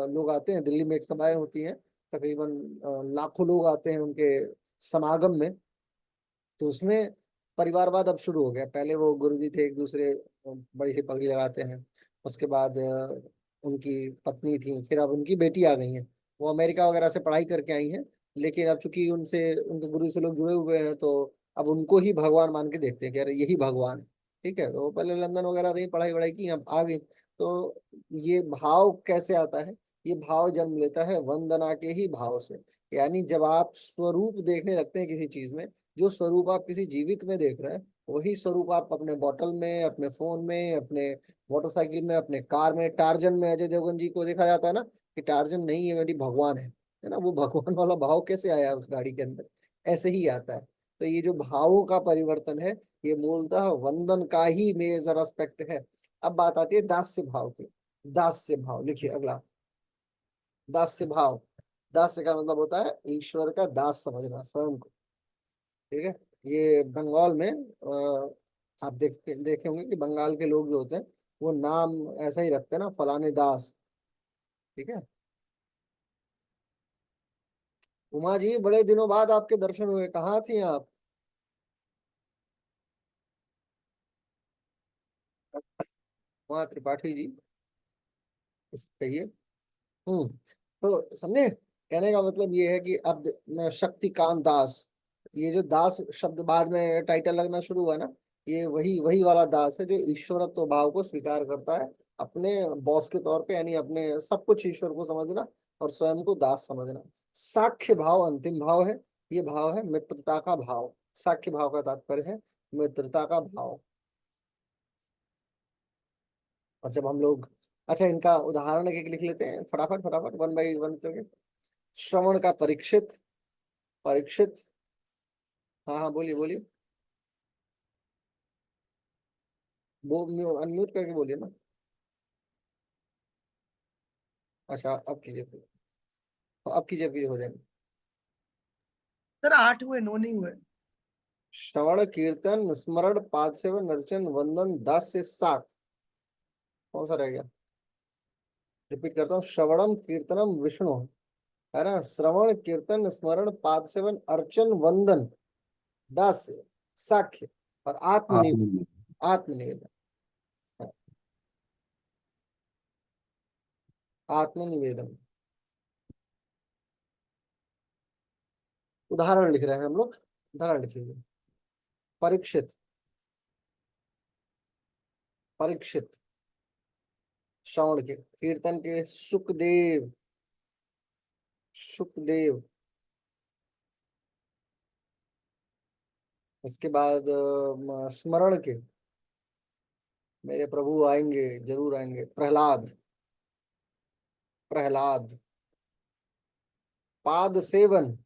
लोग आते हैं, दिल्ली में एक सभाएं होती हैं, तकरीबन लाखों लोग आते हैं उनके समागम में। तो उसमें परिवारवाद अब शुरू हो गया। पहले वो गुरुजी थे, एक दूसरे बड़ी सी पगड़ी लगाते हैं। उसके बाद उनकी पत्नी थी, फिर अब उनकी बेटी आ गई है। वो अमेरिका वगैरह से पढ़ाई करके आई हैं, लेकिन अब चूंकि उनसे उनके गुरु से लोग जुड़े हुए हैं, तो अब उनको ही भगवान मान के देखते हैं कि अरे यही भगवान है। ठीक है, तो वो पहले लंदन वगैरह रही, पढ़ाई वढ़ाई की, अब आ गई। तो ये भाव कैसे आता है? ये भाव जन्म लेता है वंदना के ही भाव से। यानी जब आप स्वरूप देखने लगते हैं किसी चीज में, जो स्वरूप आप किसी जीवित में देख रहे हैं, वही स्वरूप आप अपने बॉटल में, अपने फोन में, अपने मोटरसाइकिल में, अपने कार में, टार्जन में अजय देवगन जी को देखा जाता है ना, कि टार्जन नहीं है, मेरी भगवान है ना। वो भगवान वाला भाव कैसे आया उस गाड़ी के अंदर? ऐसे ही आता है। तो ये जो भावों का परिवर्तन है, ये मूलतः वंदन का ही मेजर एस्पेक्ट है। अब बात आती है दास्य भाव की। दास्य भाव लिखिए अगला। दास्य भाव, दास्य का मतलब होता है ईश्वर का दास समझना स्वयं को। ठीक है, ये बंगाल में आप देखे होंगे कि बंगाल के लोग जो होते हैं, वो नाम ऐसा ही रखते हैं ना, फलाने दास। ठीक है। उमा जी, बड़े दिनों बाद आपके दर्शन हुए, कहाँ थी आप? उमा त्रिपाठी जी, कुछ कहिए। तो समझे, कहने का मतलब ये है कि अब शक्तिकांत दास, ये जो दास शब्द बाद में टाइटल लगना शुरू हुआ ना, ये वही वही वाला दास है जो ईश्वरत्व भाव को स्वीकार करता है अपने बॉस के तौर पे। यानी अपने सब कुछ ईश्वर को समझना और स्वयं को दास समझना। साख्य भाव अंतिम भाव है। ये भाव है मित्रता का भाव। साख्य भाव का तात्पर्य है मित्रता का भाव। और जब हम लोग, अच्छा, इनका उदाहरण एक एक लिख लेते हैं फटाफट फटाफट, वन बाई वन करके। श्रवण का परीक्षित। परीक्षित, हाँ हाँ, बोलिए बोलिए। वो अनम्यूट करके बोलिए ना। अच्छा, अब कीजिए फिर। अब कीजिए फिर हो जाएंगे। सर 8 हुए, 9 नहीं हुए। श्रवण कीर्तन स्मरण पाद सेवन अर्चन वंदन दास से साख। कौन सा रह गया? रिपीट करता हूँ, श्रवणम कीर्तनम विष्णु, है ना। श्रवण कीर्तन स्मरण पाद सेवन अर्चन वंदन दास से साख्य, और आपने आत्मनिवेदन। आत्मनिवेदन। उदाहरण लिख रहे हैं हम लोग, उदाहरण लिख लीजिए। परीक्षित, परीक्षित श्रवण के, कीर्तन के सुखदेव, सुखदेव। इसके बाद स्मरण के, मेरे प्रभु आएंगे, जरूर आएंगे, प्रहलाद, प्रहलाद। पाद सेवन,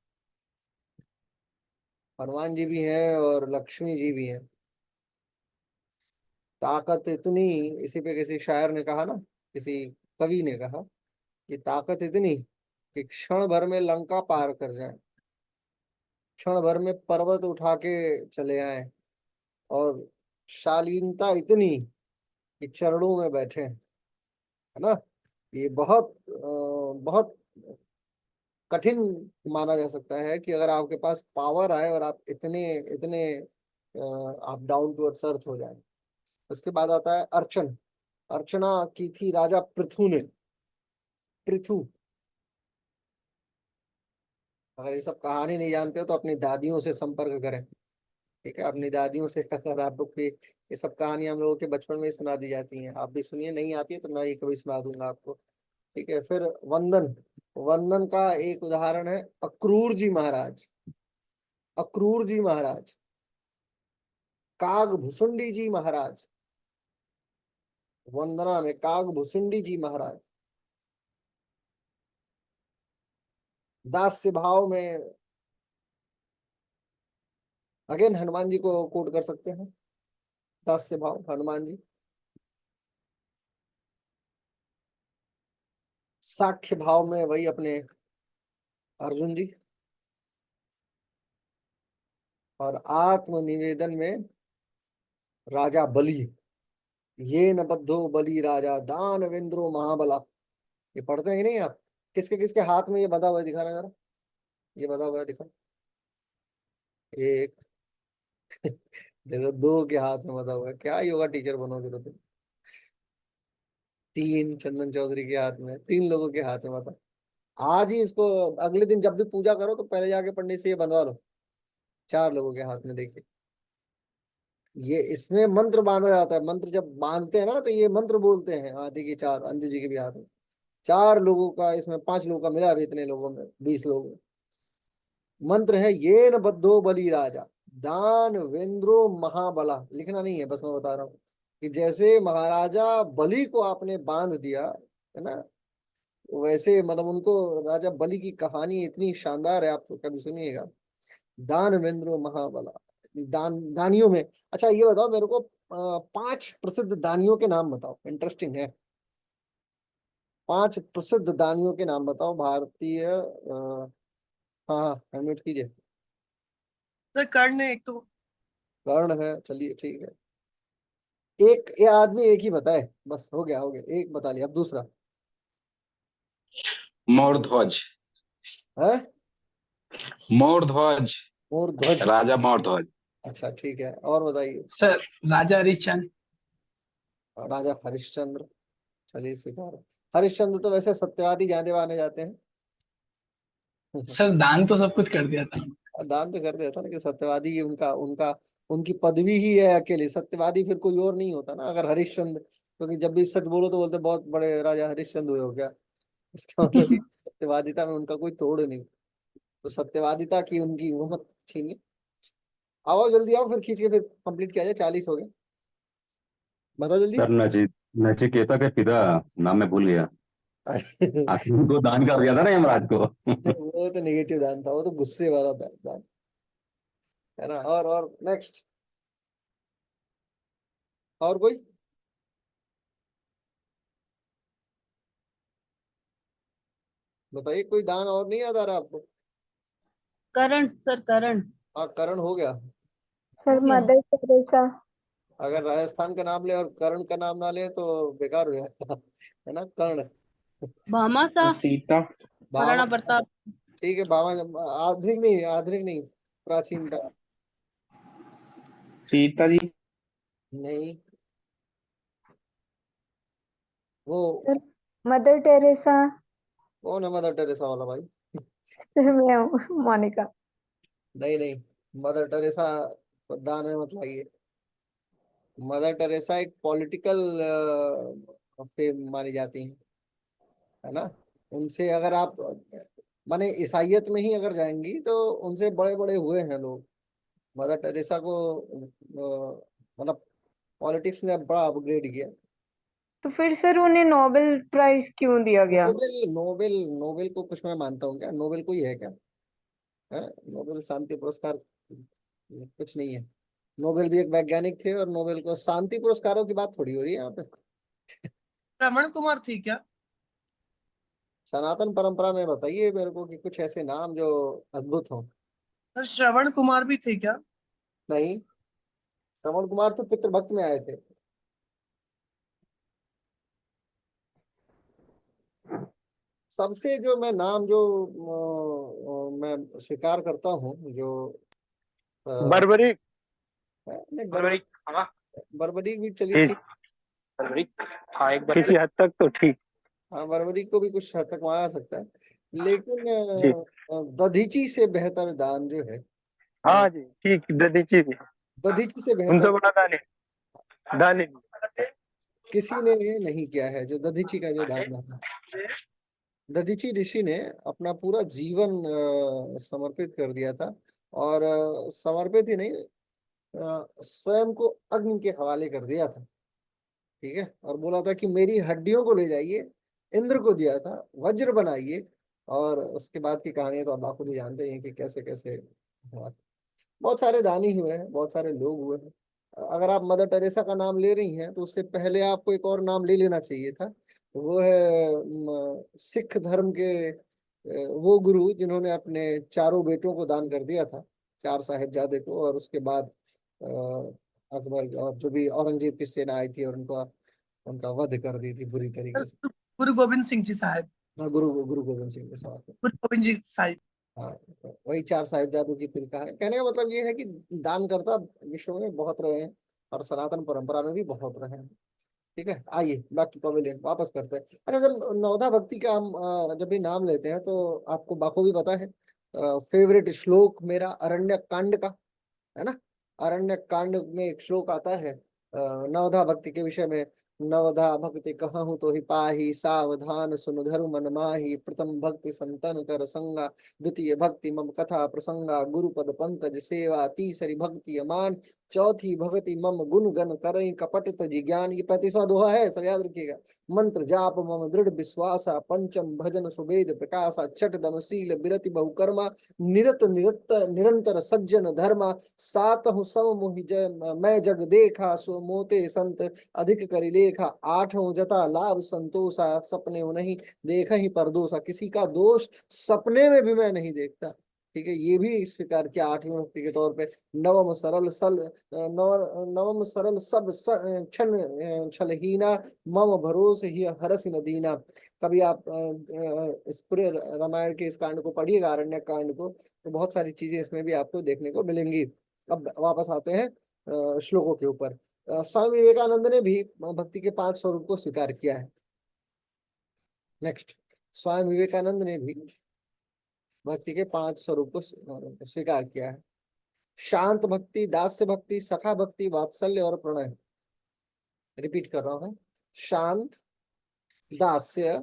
हनुमान जी भी हैं और लक्ष्मी जी भी हैं। ताकत इतनी, इसी पे किसी शायर ने कहा ना, किसी कवि ने कहा कि ताकत इतनी कि क्षण भर में लंका पार कर जाए, क्षण भर में पर्वत उठा के चले आए, और शालीनता इतनी कि चरणों में बैठे, है ना। ये बहुत कठिन माना जा सकता है कि अगर आपके पास पावर आए और आप इतने इतने आप डाउन टू अर्थ अर्थ हो जाए। उसके बाद आता है अर्चन। अर्चना की थी राजा पृथु ने। पृथु, अगर ये सब कहानी नहीं जानते हो तो अपनी दादियों से संपर्क करें। ठीक है, अपनी दादियों से अगर आप लोग की ये सब कहानी हम लोगों के बचपन में ही सुना दी जाती हैं, आप भी सुनिए, नहीं आती है तो मैं ये कभी सुना दूंगा आपको। ठीक है, फिर वंदन। वंदन का एक उदाहरण है अक्रूर जी महाराज। अक्रूर जी महाराज, काग भुसुंडी जी महाराज। वंदना में काग भुसुंडी जी महाराज। दास्य भाव में अगेन हनुमान जी को कोट कर सकते हैं। दास्य भाव हनुमान जी। साख्य भाव में वही अपने अर्जुन जी। और आत्मनिवेदन में राजा बलि। ये न बद्धो बलि राजा दानवेंद्रो महाबला। ये पढ़ते हैं कि नहीं आप? किसके किसके हाथ में ये बंधा हुआ है दिखाना जरा। ये बंधा हुआ है दिखा। एक देखो, दो के हाथ में बंधा हुआ है, क्या योगा टीचर बनोगे तो तुम। तीन चंदन चौधरी के हाथ में, तीन लोगों के हाथ में बंधा। आज ही इसको, अगले दिन जब भी पूजा करो तो पहले जाके पंडित से ये बंधवा लो। चार लोगों के हाथ में देखिए, ये इसमें मंत्र बांधा जाता है। मंत्र जब बांधते हैं ना तो ये मंत्र बोलते हैं। हाथी की चार, अंजू जी के भी हाथ में चार लोगों का, इसमें पांच लोगों का मिला अभी इतने लोगों में 20 लोगों में। मंत्र है ये न बद्धो बलि राजा दान वेंद्रो महाबला। लिखना नहीं है, बस मैं बता रहा हूँ कि जैसे महाराजा बलि को आपने बांध दिया है ना, वैसे मतलब उनको, राजा बलि की कहानी इतनी शानदार है, आप कभी सुनिएगा। दान वेंद्रो महाबला, दानियों में। अच्छा ये बताओ मेरे को, पांच प्रसिद्ध दानियों के नाम बताओ, इंटरेस्टिंग है। पांच प्रसिद्ध दानियों के नाम बताओ भारतीय। हाँ हाँ, अनम्यूट कीजिए। सर कर्ण है एक तो। कर्ण है, चलिए ठीक है। एक ये आदमी एक ही बताए, बस हो गया हो गया, एक बता लिया। अब दूसरा मौरध्वज। है। मौरध्वज, और ध्वज। राजा मौरध्वज। अच्छा ठीक है, और बताइए। सर राजा हरिश्चंद्र। राजा हरिश्चंद्र, चलिए स्वीकार। हरिश्चंद्र तो वैसे सत्यवादी जहाँ माने जाते हैं। सर दान तो सब कुछ कर दिया था। दान तो कर देता ना कि सत्यवादी की उनका उनका उनकी पदवी ही है अकेले। सत्यवादी फिर कोई और नहीं होता ना अगर हरिश्चंद्र, क्योंकि जब भी सच बोलो तो बोलते बहुत बड़े राजा हरिश्चंद्र हुए हो क्या। इसका मतलब कि सत्यवादिता में उनका कोई तोड़ नहीं। तो सत्यवादिता की उनकी वो मत छीनिए। आओ जल्दी आओ, फिर खींच के फिर कंप्लीट किया जाए। 40 हो गए, बताओ जल्दी। सर नचिकेता के पिता, नाम मैं भूल गया। आखिर उनको दान कर दिया था ना यमराज को। वो तो नेगेटिव दान था, वो तो गुस्से वाला था दान, है ना। और नेक्स्ट, और कोई। बताइए, कोई दान और नहीं याद आ रहा आपको? करण सर, करण। हाँ, करण हो गया। Sir mother Teresa. अगर राजस्थान का नाम ले और कर्ण का नाम ना ले तो बेकार हो जाएगा। है ना, कर्ण। भामाशाह। सीता। भामा, महाराणा प्रताप। ठीक है भामा। आधुनिक नहीं, आधुनिक नहीं, प्राचीनता। सीता जी। नहीं, वो सर मदर टेरेसा। कौन है मदर टेरेसा वाला भाई? सर मैं हूँ मोनिका। नहीं नहीं, मदर टेरेसा दान में मत लाइए। मदर टेरेसा एक पॉलिटिकल फेम मानी जाती है ना। उनसे अगर आप माने ईसाइयत में ही अगर जाएंगी तो उनसे बड़े बड़े हुए हैं लोग। मदर टेरेसा को मतलब पॉलिटिक्स ने बड़ा अपग्रेड किया। तो फिर सर उन्हें नोबेल प्राइज क्यों दिया गया? नोबेल नोबेल नोबेल को कुछ मैं मानता हूँ क्या? नोबेल कोई है क्या? है, नोबेल शांति पुरस्कार कुछ नहीं है। नोबेल भी एक वैज्ञानिक थे, और नोबेल को शांति पुरस्कारों की बात थोड़ी हो रही है यहाँ पे। रमण कुमार थी क्या? सनातन परंपरा में बताइए मेरे को कि कुछ ऐसे नाम जो अद्भुत हो। सर श्रवण कुमार भी थे क्या? नहीं, श्रवण कुमार तो पितृभक्त में आए थे। सबसे जो मैं नाम जो मैं स्वीकार करता हूँ, जो बर्बरी नहीं, बर्बरी हाँ बर्बरी भी चली ठीक ठीक। बर्बरी हाँ एक बार किसी हद तक तो ठीक। हाँ, बर्बरी को भी कुछ हद तक माना सकता है, लेकिन जी दधीची से बेहतर दान जो है, हाँ जी ठीक ददीची भी दधीची से उनसे बेहतर बड़ा दानी दानी किसी ने नहीं किया है, जो दधीची का जो दान था। दधीची ऋषि ने अपना पूरा जीवन समर्पित कर दिया था, और समर्पित ही नहीं, स्वयं को अग्नि के हवाले कर दिया था। ठीक है, और बोला था कि मेरी हड्डियों को ले जाइए, इंद्र को दिया था, वज्र बनाइए। और उसके बाद की कहानी तो आप बापू जी जानते हैं कि कैसे कैसे हुआ। बहुत सारे दानी हुए हैं, बहुत सारे लोग हुए हैं। अगर आप मदर टेरेसा का नाम ले रही हैं, तो उससे पहले आपको एक और नाम ले लेना चाहिए था। वो है सिख धर्म के वो गुरु जिन्होंने अपने चारों बेटों को दान कर दिया था, चार साहिबजादे को। और उसके बाद अकबर और जो भी औरंगजेब की सेना आई थी, और उनका वध कर दी थी बुरी तरीके से। गुरु गोविंद सिंह जी साहब, हाँ, गुरु गुरु गोविंद सिंह के साथ में। गुरु गोविंद जी साहब। हाँ, तो वही चार साहिबजादों की फिर कहानी। कहने का मतलब ये है कि दानकर्ता विश्व में बहुत रहे हैं, और सनातन परंपरा में भी बहुत रहे हैं। ठीक है, आइए बैक टू पवेलियन वापस करते हैं। अच्छा, जब नवधा भक्ति का हम जब भी नाम लेते हैं, तो आपको बाखो भी पता है फेवरेट श्लोक मेरा अरण्य कांड का, है ना। अरण्य कांड में एक श्लोक आता है नवधा भक्ति के विषय में। नवधा भक्ति कहूँ तो ही पाही, सावधान सुन धरु मन माही। प्रथम भक्ति संतन कर संगा, द्वितीय भक्ति मम कथा प्रसंगा। गुरुपद पंकज सेवा, तीसरी भक्ति अमान। चौथी भक्ति मम गुण गण करई कपट तज ज्ञान। ये 35वां दोहा है, सब याद रखिएगा। मंत्र जाप मम दृढ़ विश्वासा, पंचम भजन सुवेद प्रकाशा। छठ दम शील बिरति बहुकर्मा, निरंतर सज्जन धर्मा। सातहु सम मोहि जय मैं जग देखा, सो मोते संत अधिक करि लेखा। आठों जता लाभ संतोषा, सपने में नहीं देखा ही परदोषा। किसी का दोष सपने में भी मैं नहीं देखता। ठीक है, ये भी स्वीकार किया आठवीं भक्ति के तौर पे। नवम सरल सब क्षण छलहीना, मम भरोसे ही हरस न दीना। कभी आप इस पूरे रामायण के इस कांड को पढ़िएगा, अरण्य कांड को, तो बहुत सारी चीजें इसमें भी आपको देखने को मिलेंगी। अब वापस आते हैं श्लोकों के ऊपर। स्वामी विवेकानंद ने भी भक्ति के 5 स्वरूप को स्वीकार किया है। नेक्स्ट, स्वामी विवेकानंद ने भी भक्ति के 5 स्वरूप को स्वीकार किया है। शांत भक्ति, दास्य भक्ति, सखा भक्ति, वात्सल्य और प्रणय। रिपीट कर रहा हूं, शांत, दास्य,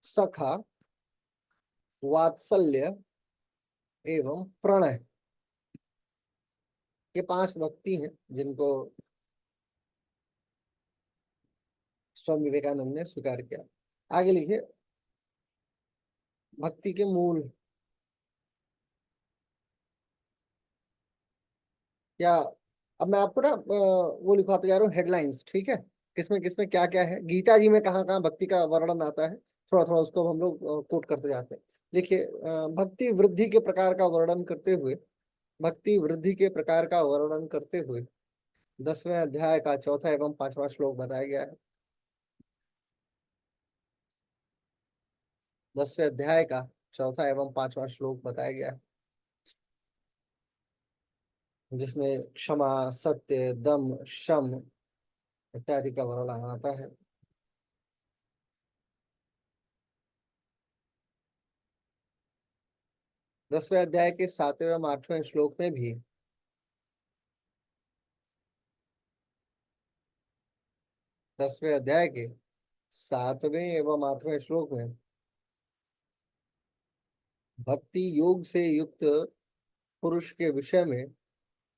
सखा, वात्सल्य एवं प्रणय। ये 5 भक्ति हैं जिनको स्वामी विवेकानंद ने स्वीकार किया। आगे लिखिए, भक्ति के मूल। क्या, अब मैं आपको ना वो लिखवाते जा रहा हूँ हेडलाइंस, ठीक है। किसमें किसमें क्या क्या है, गीता जी में कहाँ कहाँ भक्ति का वर्णन आता है, थोड़ा थोड़ा उसको हम लोग कोट करते जाते हैं। देखिए, भक्ति वृद्धि के प्रकार का वर्णन करते हुए, भक्ति वृद्धि के प्रकार का वर्णन करते हुए 10वें अध्याय का 4था एवं 5वां श्लोक बताया गया है। 10वें अध्याय का 4था एवं 5वां श्लोक बताया गया है, जिसमें क्षमा, सत्य, दम, शम इत्यादि का वर्णन आता है। दसवें अध्याय के 7वें एवं 8वें श्लोक में भी 10वें अध्याय के 7वें एवं 8वें श्लोक में भक्ति योग से युक्त पुरुष के विषय में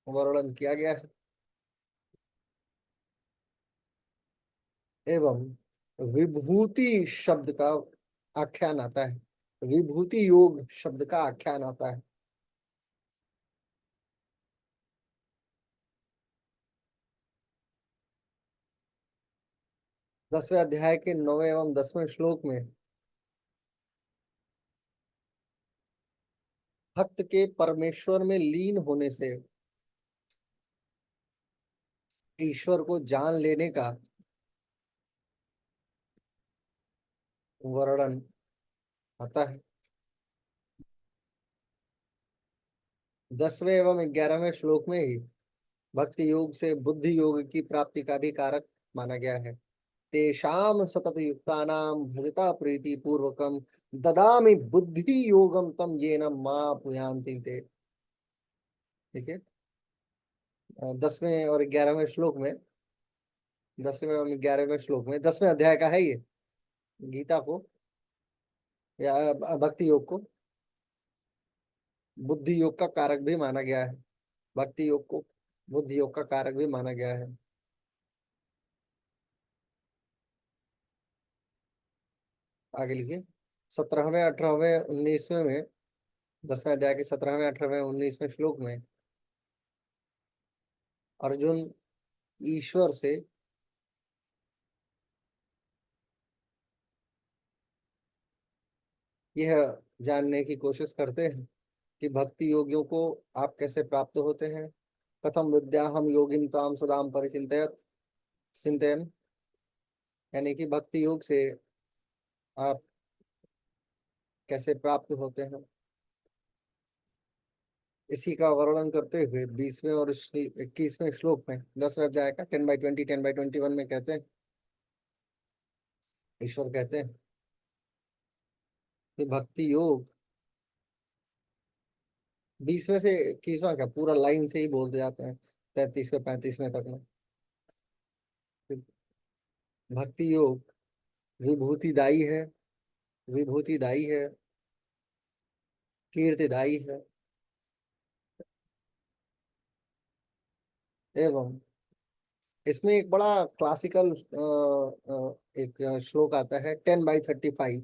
वर्णन किया गया है। एवं विभूति शब्द का आख्यान आता है, विभूति योग शब्द का आख्यान आता है। दसवें अध्याय के 9वें एवं 10वें श्लोक में भक्त के परमेश्वर में लीन होने से ईश्वर को जान लेने का वर्णन आता है। 10वें एवं 11वें श्लोक में ही भक्ति योग से बुद्धि योग की प्राप्ति का भी कारक माना गया है। तेषाम सतत युक्तानाम भजता प्रीति पूर्वकम ददामि बुद्धि योगम तम येन मापयान्ति ते। ठीक है, 10वें और 11वें श्लोक में, 10वें और 11वें श्लोक में, 10वें अध्याय का है ये, गीता को या भक्ति योग को बुद्धि योग का कारक भी माना गया है। भक्ति योग को बुद्धि योग का कारक भी माना गया है। आगे लिखिए, 17वें 18वें 19वें में, 10वें अध्याय के 17वें 18वें 19वें श्लोक में अर्जुन ईश्वर से यह जानने की कोशिश करते हैं कि भक्ति योगियों को आप कैसे प्राप्त होते हैं। कथम विद्याहम योगिन ताम सदाम परिचिंतयत चिंतयन, यानी कि भक्ति योग से आप कैसे प्राप्त होते हैं, इसी का वर्णन करते हुए 20वें और 21वें श्लोक में 10वें अध्याय का 10/20 10/21 में कहते हैं, ईश्वर कहते हैं कि भक्ति योग 20वें से 21वां क्या पूरा लाइन से ही बोलते जाते हैं 33वें 35वें तक में। भक्ति योग विभूतिदायी है, विभूतिदायी है, कीर्तिदायी है एवं इसमें एक बड़ा क्लासिकल एक श्लोक आता है 10/35,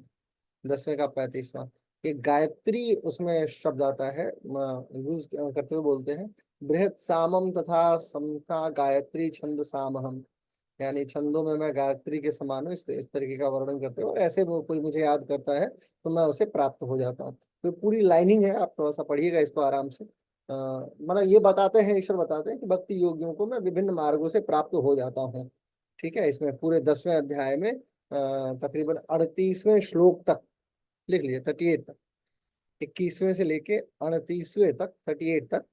10वें का 35वां। एक गायत्री उसमें शब्द आता है, यूज करते हुए बोलते हैं, बृहत सामम तथा समता गायत्री छंद सामहम, यानी छंदों में मैं गायत्री के समान हूँ, इस तरीके का वर्णन करते हैं। और ऐसे वो कोई मुझे याद करता है तो मैं उसे प्राप्त हो जाता हूँ। तो पूरी लाइनिंग है, आप थोड़ा सा पढ़िएगा इसको आराम से। मतलब ये बताते हैं, ईश्वर बताते हैं कि भक्ति योगियों को मैं विभिन्न मार्गों से प्राप्त हो जाता हूँ। ठीक है, इसमें पूरे 10वें अध्याय में तकरीबन 38वें श्लोक तक लिख लीजिए, 38 तक, 21वें से लेके 38वें तक, 38 तक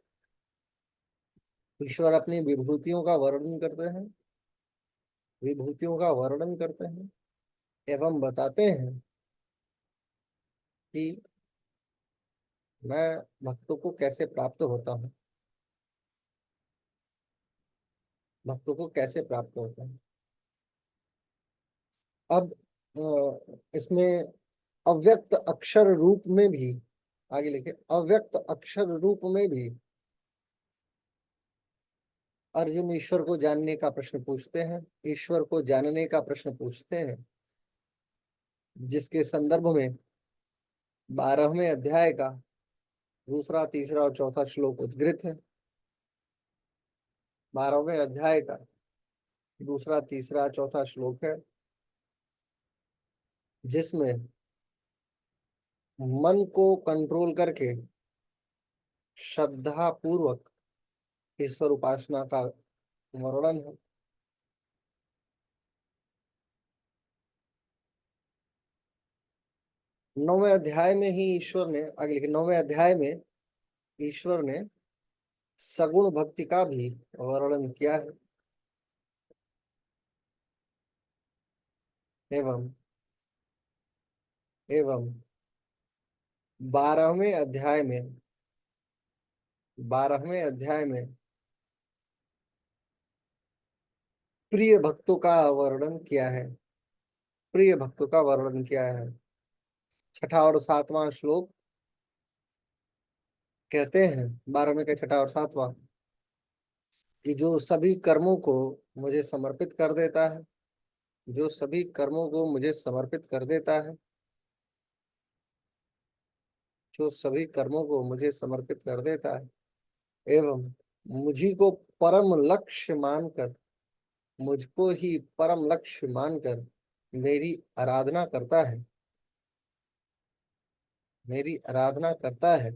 ईश्वर अपनी विभूतियों का वर्णन करते हैं, विभूतियों का वर्णन करते हैं एवं बताते हैं कि मैं भक्तों को कैसे प्राप्त होता हूँ, भक्तों को कैसे प्राप्त होता है। अब इसमें अव्यक्त अक्षर रूप में भी, आगे लिखे, अव्यक्त अक्षर रूप में भी अर्जुन ईश्वर को जानने का प्रश्न पूछते हैं, ईश्वर को जानने का प्रश्न पूछते हैं, जिसके संदर्भ में 12वें अध्याय का दूसरा, तीसरा और चौथा श्लोक उद्धृत है। 12वें अध्याय का दूसरा, तीसरा, चौथा श्लोक है, जिसमें मन को कंट्रोल करके श्रद्धा पूर्वक ईश्वर उपासना का वर्णन है। नौवें अध्याय में ही ईश्वर ने, आगे लिखे, 9वें अध्याय में ईश्वर ने सगुण भक्ति का भी वर्णन किया है एवं 12वें अध्याय में, 12वें अध्याय में प्रिय भक्तों का वर्णन किया है, प्रिय भक्तों का वर्णन किया है। 6ठा और 7वां श्लोक कहते हैं, 12वें का 6ठा और 7वां, कि जो सभी कर्मों को मुझे समर्पित कर देता है, जो सभी कर्मों को मुझे समर्पित कर देता है, जो सभी कर्मों को मुझे समर्पित कर देता है एवं मुझी को परम लक्ष्य मानकर, मुझको ही परम लक्ष्य मानकर मेरी आराधना करता है, मेरी आराधना करता है,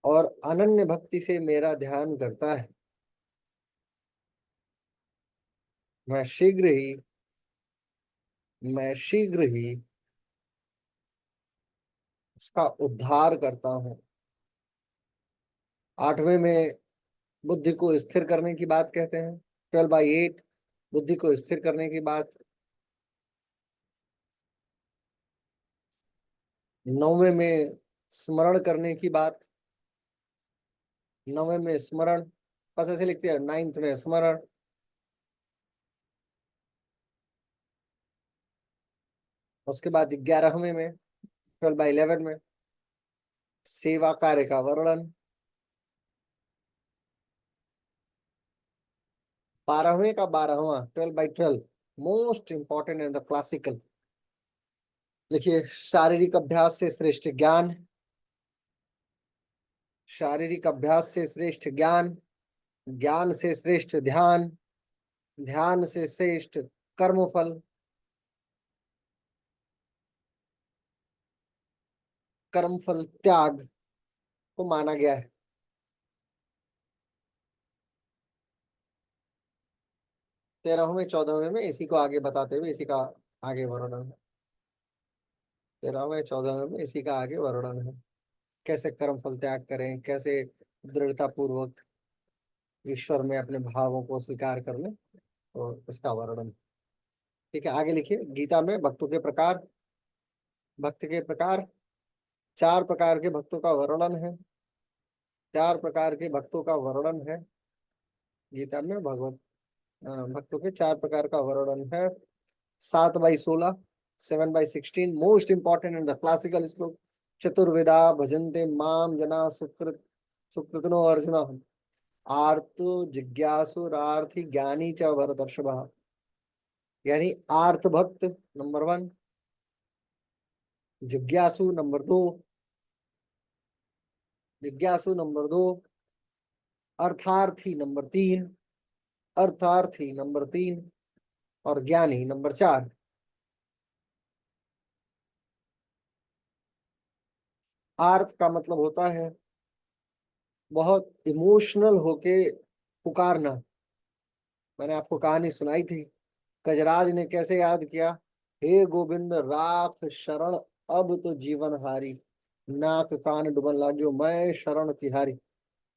और अनन्य भक्ति से मेरा ध्यान करता है, मैं शीघ्र ही उसका उद्धार करता हूं। 8वें में बुद्धि को स्थिर करने की बात कहते हैं, 12/8 बुद्धि को स्थिर करने की बात। 9वें में स्मरण करने की बात, 9वें में स्मरण, बस ऐसे लिखते हैं, 9th में स्मरण। उसके बाद 11वें में 12/11 में सेवा कार्य का वर्णन। 12वें का 12वां 12/12 most important in the classical. लिखिए, शारीरिक अभ्यास से श्रेष्ठ ज्ञान, शारीरिक अभ्यास से श्रेष्ठ ज्ञान, ज्ञान से श्रेष्ठ ध्यान, ध्यान से श्रेष्ठ कर्मफल, कर्मफल त्याग को माना गया है। 13वें 14वें में इसी को आगे बताते हुए इसी का आगे वर्णन है। 13वें 14वें में इसी का आगे वर्णन है, कैसे कर्मफल त्याग करें, कैसे दृढ़ता पूर्वक ईश्वर में अपने भावों को स्वीकार कर लें, तो इसका वर्णन। ठीक है, आगे लिखिए। गीता में भक्तों के प्रकार, भक्त के प्रकार, 4 प्रकार के भक्तों का वर्णन है, 4 प्रकार के भक्तों का वर्णन है गीता में। भक्तों के 4 प्रकार का वर्णन है। 7/16 7/16 most important in the classical श्लोक। चतुर्विधा भजन्ते माम जना सुकृतनो अर्जुन आर्त जिज्ञासुरार्थी ज्ञानी च भरतर्षभ। यानी आर्त भक्त नंबर 1, जिज्ञासु नंबर 2, अर्थार्थी नंबर 3, अर्थार्थी नंबर 3 और ज्ञानी नंबर 4। आर्त का मतलब होता है बहुत इमोशनल होके पुकारना। मैंने आपको कहानी सुनाई थी, गजराज ने कैसे याद किया, हे गोविंद राख शरण अब तो जीवन हारी, नाक कान डुबन लाग्यो मैं शरण तिहारी।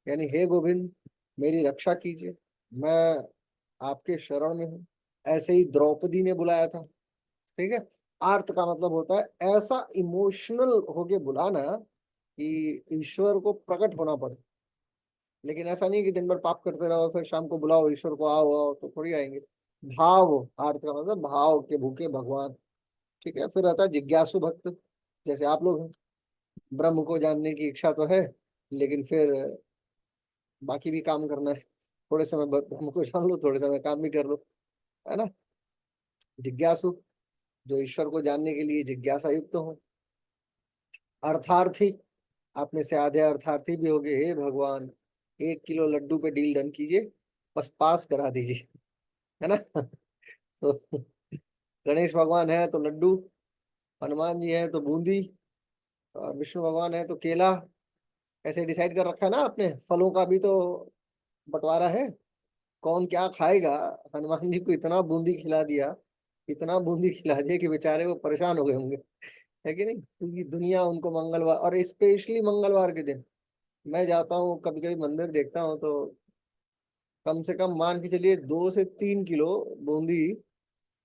यानी हे गोविंद मेरी रक्षा कीजिए, मैं आपके शरण में हूँ। ऐसे ही द्रौपदी ने बुलाया था। ठीक है, आर्त का मतलब होता है ऐसा इमोशनल होके बुलाना कि ईश्वर को प्रकट होना पड़े। लेकिन ऐसा नहीं कि दिन भर पाप करते रहो फिर शाम को बुलाओ ईश्वर को, आओ आओ, तो थोड़ी आएंगे। भाव, आर्त का मतलब भाव के भूखे भगवान। ठीक है, फिर आता है जिज्ञासु भक्त, जैसे आप लोग हैं। ब्रह्म को जानने की इच्छा तो है, लेकिन फिर बाकी भी काम करना है। थोड़े समय ब्रह्म को जान लो, थोड़े समय काम भी कर लो, है ना। जिज्ञासु, जो ईश्वर को जानने के लिए जिज्ञासा युक्त हो। अर्थार्थी, आप में से आधे अर्थार्थी भी होंगे, हे भगवान 1 किलो लड्डू पे डील डन कीजिए, बस पास करा दीजिए, है ना। तो गणेश भगवान है तो लड्डू, हनुमान जी है तो बूंदी, और विष्णु भगवान है तो केला। ऐसे डिसाइड कर रखा है ना आपने। फलों का भी तो बंटवारा है, कौन क्या खाएगा। हनुमान जी को इतना बूंदी खिला दिया, इतना बूंदी खिला दिया कि बेचारे वो परेशान हो गए होंगे, है कि नहीं। क्योंकि दुनिया उनको मंगलवार, और स्पेशली मंगलवार के दिन मैं जाता हूँ, कभी कभी मंदिर देखता हूँ, तो कम से कम मान के चलिए 2 से 3 किलो बूंदी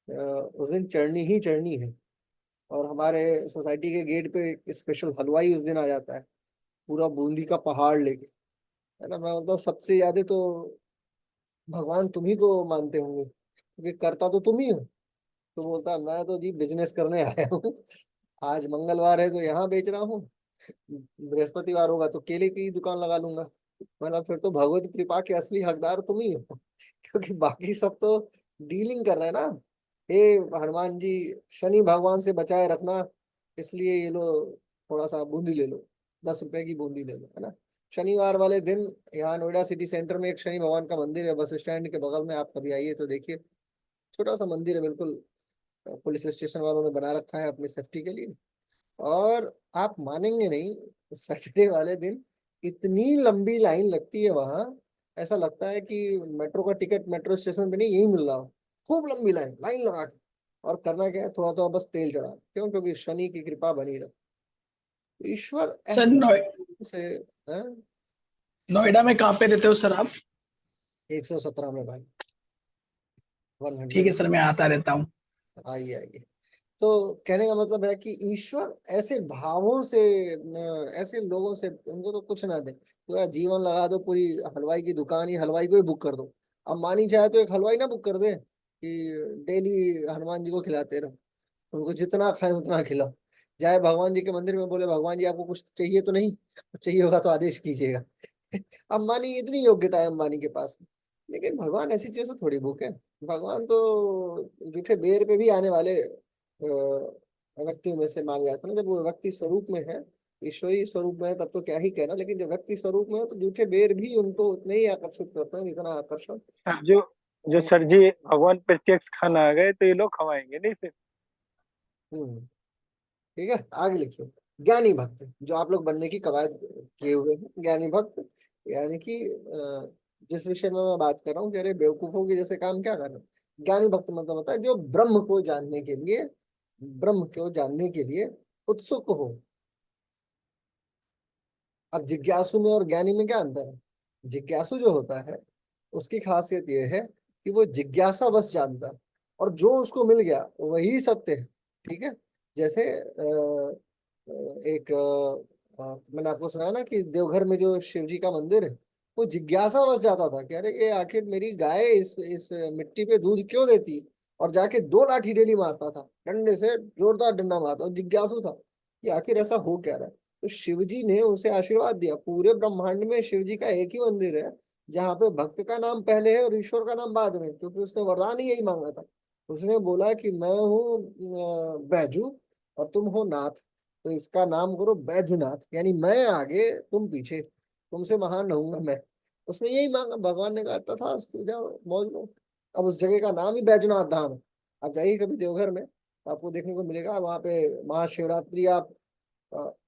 उस दिन चढ़नी ही चढ़नी है। और हमारे सोसाइटी के गेट पे एक स्पेशल हलवाई उस दिन आ जाता है, पूरा बूंदी का पहाड़ लेके, है ना। मैं मतलब सबसे ज्यादा तो भगवान तुम ही को मानते होंगे, क्योंकि करता तो तुम ही हो। तो बोलता मैं तो जी बिजनेस करने आया हूँ, आज मंगलवार है तो यहाँ बेच रहा हूँ, बृहस्पतिवार होगा तो केले की दुकान लगा लूंगा। मतलब फिर तो भगवत कृपा के असली हकदार तुम ही हो, क्योंकि बाकी सब तो डीलिंग कर रहे हैं ना। हे हनुमान जी, शनि भगवान से बचाए रखना, इसलिए ये लो थोड़ा सा बूंदी ले लो, 10 रुपए की बूंदी ले लो, है ना। शनिवार वाले दिन यहाँ नोएडा सिटी सेंटर में एक शनि भगवान का मंदिर है, बस स्टैंड के बगल में। आप कभी आइए तो देखिए, छोटा सा मंदिर है बिल्कुल, पुलिस स्टेशन वालों ने बना रखा है अपनी सेफ्टी के लिए। और आप मानेंगे नहीं, सैटरडे वाले दिन इतनी लंबी लाइन लगती है वहां, ऐसा लगता है कि मेट्रो का टिकट मेट्रो स्टेशन पे नहीं यही मिल रहा हो। खूब लंबी लाइन लाइन लगा के, और करना क्या है, थोड़ा थोड़ा बस तेल चढ़ा, क्यों? क्योंकि शनि की कृपा बनी रहे। ईश्वर सर ऐसे से है। नोएडा में कहाँ पे रहते हो सर आप? 117 में भाई, ठीक है 100। सर, मैं आता रहता हूँ। आइए आइए। तो कहने का मतलब है कि ईश्वर ऐसे भावों से ऐसे लोगों से, उनको तो कुछ ना दे, पूरा जीवन लगा दो, पूरी हलवाई की दुकान ही हलवाई को ही बुक कर दो। अब मानी चाहे तो एक हलवाई ना बुक कर दे कि डेली हनुमान जी को खिलाते रहो, उनको जितना खाए उतना खिलाओ। जाए भगवान जी के मंदिर में, बोले भगवान जी आपको कुछ चाहिए तो नहीं, चाहिए होगा तो आदेश कीजिएगा। अंबानी, इतनी योग्यता है अंबानी के पास। लेकिन भगवान ऐसी चीजों से थोड़ी भूखे हैं। भगवान तो जूठे बेर पे भी आने वाले व्यक्तियों में से मांगे जाते हैं ना। जब वो व्यक्ति स्वरूप में है, ईश्वरीय स्वरूप में है, तब तो क्या ही कहना। लेकिन जब व्यक्ति स्वरूप में है तो जूठे बेर भी उनको उतने ही आकर्षित करते हैं जितना आकर्षण। जो जो सर जी भगवान प्रत्यक्ष खाना आ गए तो ये लोग खवाएंगे नहीं फिर। हम्म। ठीक है, आगे लिखिए। ज्ञानी भक्त, जो आप लोग बनने की कवायद किए हुए हैं, ज्ञानी भक्त, यानी कि जिस विषय में मैं बात कर रहा हूँ, कह रहे बेवकूफों के जैसे काम क्या कर रहे हैं। ज्ञानी भक्त मतलब होता है जो ब्रह्म को जानने के लिए, ब्रह्म को जानने के लिए उत्सुक हो। अब जिज्ञासु में और ज्ञानी में क्या अंतर है? जिज्ञासु जो होता है उसकी खासियत यह है कि वो जिज्ञासा बस जानता है, और जो उसको मिल गया वही सत्य है। ठीक है। जैसे एक मैंने आपको सुनाया ना कि देवघर में जो शिव जी का मंदिर है, वो जिज्ञासा बस जाता था कि अरे ये आखिर मेरी गाय इस मिट्टी पे दूध क्यों देती है, और जाके 2 लाठी डेली मारता था, डंडे से जोरदार डंडा मारता, और जिज्ञासु था कि आखिर ऐसा हो क्या रहा है। तो शिव जी ने उसे आशीर्वाद दिया। पूरे ब्रह्मांड में शिव जी का एक ही मंदिर है जहाँ पे भक्त का नाम पहले है और ईश्वर का नाम बाद में, क्योंकि उसने वरदान ही यही मांगा था। उसने बोला कि मैं हूँ बैजू और तुम हो नाथ, तो इसका नाम करो बैजूनाथ, यानी मैं आगे तुम पीछे, तुमसे महान रहूंगा मैं। उसने यही मांगा, भगवान ने कहा था तू जाओ मौज लो। अब उस जगह का नाम ही बैजूनाथ धाम है। आप जाइए कभी देवघर में तो आपको देखने को मिलेगा, वहां पे महाशिवरात्रि आप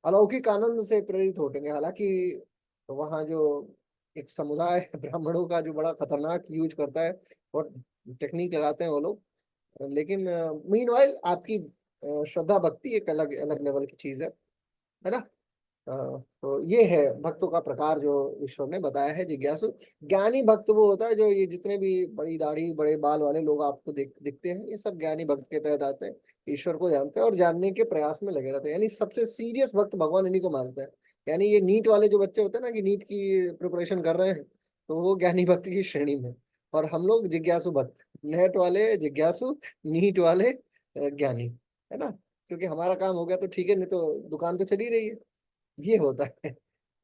अलौकिक आनंद से प्रेरित होंगे। हालांकि वहाँ जो एक समुदाय है ब्राह्मणों का, जो बड़ा खतरनाक यूज करता है और टेक्निक लगाते हैं वो लोग। लेकिन मीनवाइल आपकी श्रद्धा भक्ति एक अलग अलग लेवल की चीज है ना। तो ये है भक्तों का प्रकार जो ईश्वर ने बताया है। जिज्ञासु। ज्ञानी भक्त वो होता है जो, ये जितने भी बड़ी दाढ़ी बड़े बाल वाले लोग आपको दिखते हैं, ये सब ज्ञानी भक्त के तहत आते हैं। ईश्वर को जानते हैं और जानने के प्रयास में लगे रहते हैं, यानी सबसे सीरियस भक्त भगवान इन्हीं को मानते हैं। यानी ये नीट वाले जो बच्चे होते हैं ना, कि नीट की प्रिपरेशन कर रहे हैं, तो वो ज्ञानी भक्त की श्रेणी में। और हम लोग जिज्ञासु भक्त, नेट वाले जिज्ञासु, नीट वाले ज्ञानी, है ना। क्योंकि हमारा काम हो गया तो ठीक है, नहीं तो दुकान तो चली रही है। ये होता है।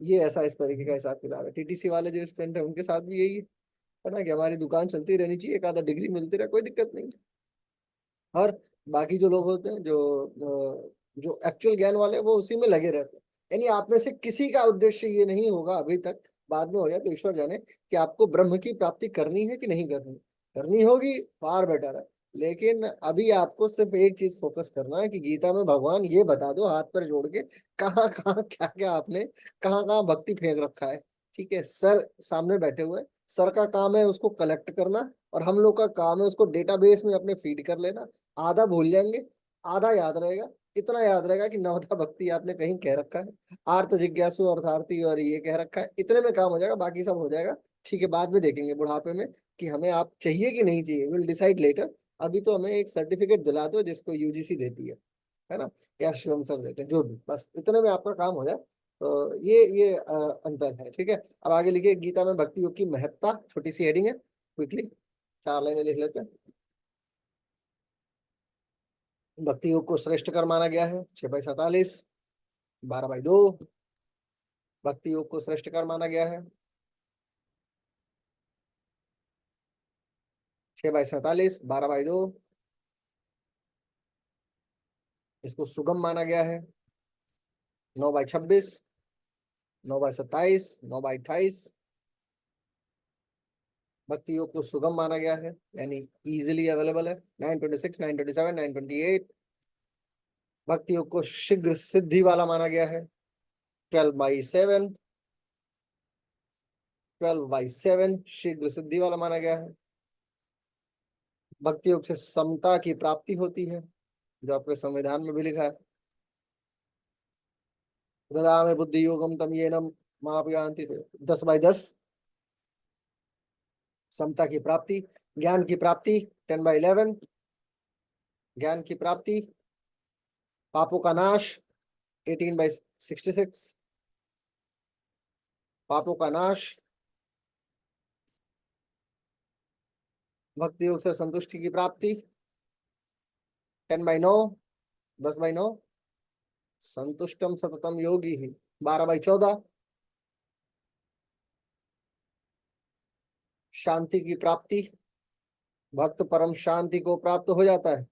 ये ऐसा इस तरीके का हिसाब किताब है। टीटीसी वाले जो स्टूडेंट है उनके साथ भी यही है ना, कि हमारी दुकान चलती रहनी चाहिए, एक आधा डिग्री मिलती रहे, कोई दिक्कत नहीं। और बाकी जो लोग होते हैं जो एक्चुअल ज्ञान वाले हैं, वो उसी में लगे रहते हैं। यानी आप में से किसी का उद्देश्य ये नहीं होगा अभी तक, बाद में हो जाए तो ईश्वर जाने, कि आपको ब्रह्म की प्राप्ति करनी है कि नहीं करनी। करनी होगी फार बेटर है। लेकिन अभी आपको सिर्फ एक चीज फोकस करना है कि गीता में भगवान ये बता दो हाथ पर जोड़ के, कहाँ कहाँ क्या क्या आपने कहाँ कहाँ भक्ति फेंक रखा है। ठीक है, सर सामने बैठे हुए हैं, सर का काम है उसको कलेक्ट करना, और हम लोग का काम है उसको डेटाबेस में अपने फीड कर लेना। आधा भूल जाएंगे, आधा याद रहेगा। इतना याद रहेगा कि नवधा भक्ति आपने कहीं कह रखा है, आर्त जिज्ञासु अर्थार्थी और ये कह रखा है, इतने में काम हो जाएगा, बाकी सब हो जाएगा। ठीक है, बाद में देखेंगे बुढ़ापे में कि हमें आप चाहिए कि नहीं चाहिए, विल डिसाइड लेटर। अभी तो हमें एक सर्टिफिकेट दिला दो जिसको यूजीसी देती है ना, या शिवम सर देते हैं, जो भी, बस इतने में आपका काम हो जाए। तो ये अंतर है। ठीक है, अब आगे लिखिए। गीता में भक्ति योग की महत्ता, छोटी सी हेडिंग है, क्विकली 4 लाइनें लिख लेते हैं। भक्ति योग को श्रेष्ठ कर माना गया है, 6/47, 12/2। भक्ति योग को श्रेष्ठ कर माना गया है, 6/47, 12/2। इसको सुगम माना गया है, 9/26, 9/27, 9/28। भक्ति योग को सुगम माना गया है, यानी इजीली अवेलेबल है, 9/26, 9/27, 9/28। भक्ति योग को शीघ्र सिद्धि वाला माना गया है, 12/7। 12/7 शीघ्र सिद्धि वाला माना गया है। भक्ति योग से समता की प्राप्ति होती है, जो आपके संविधान में भी लिखा है। ददामि बुद्धि योगम तम येन मापयान्ति 10/10 समता की प्राप्ति। ज्ञान की प्राप्ति 10/11 ज्ञान की प्राप्ति। पापों का नाश 18/66 पापों का नाश। भक्ति योग से संतुष्टि की प्राप्ति 10/9 10/9 संतुष्टम सततम योगी ही 12/14 शांति की प्राप्ति। भक्त परम शांति को प्राप्त हो जाता है।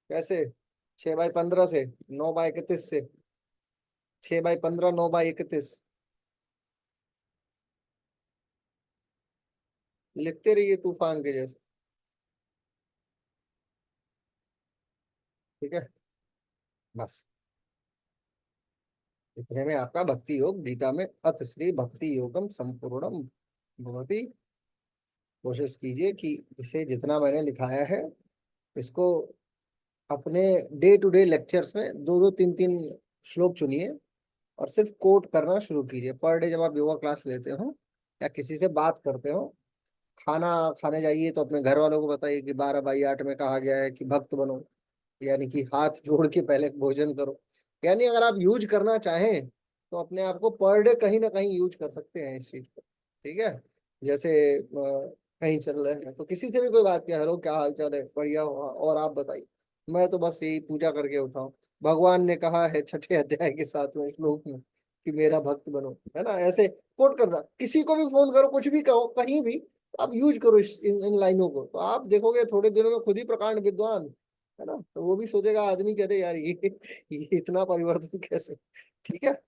कैसे? 6/15 से 9/31 से 6/15 9/31 लिखते रहिए तूफान के जैसे। ठीक है, बस इतने में आपका भक्ति योग गीता में अथ श्री भक्ति योगम संपूर्णम भवति। कोशिश कीजिए कि इसे जितना मैंने लिखाया है इसको अपने डे टू डे लेक्चर्स में 2-2 3-3 श्लोक चुनिए और सिर्फ कोट करना शुरू कीजिए। पर डे जब आप योगा क्लास लेते हो या किसी से बात करते हो, खाना खाने जाइए तो अपने घर वालों को बताइए कि 12/8 में कहा गया है कि भक्त बनो, यानी कि हाथ जोड़ के पहले भोजन करो। यानी अगर आप यूज करना चाहें तो अपने आप को पर डे कहीं ना कहीं यूज कर सकते हैं इस चीज को। ठीक है, जैसे कहीं चल रहे हैं तो किसी से भी कोई बात किया, हेलो क्या हाल चाल है, बढ़िया हो और आप बताइए। मैं तो बस यही पूजा करके उठाऊं। भगवान ने कहा है 6ठे अध्याय के 7वें श्लोक में कि मेरा भक्त बनो, है ना। ऐसे कोट करना, किसी को भी फोन करो, कुछ भी कहो, कहीं भी आप यूज करो इन लाइनों को, तो आप देखोगे थोड़े दिनों में खुद ही प्रकांड विद्वान, है ना। तो वो भी सोचेगा आदमी, कह रहे यार ये इतना परिवर्तन कैसे। ठीक है,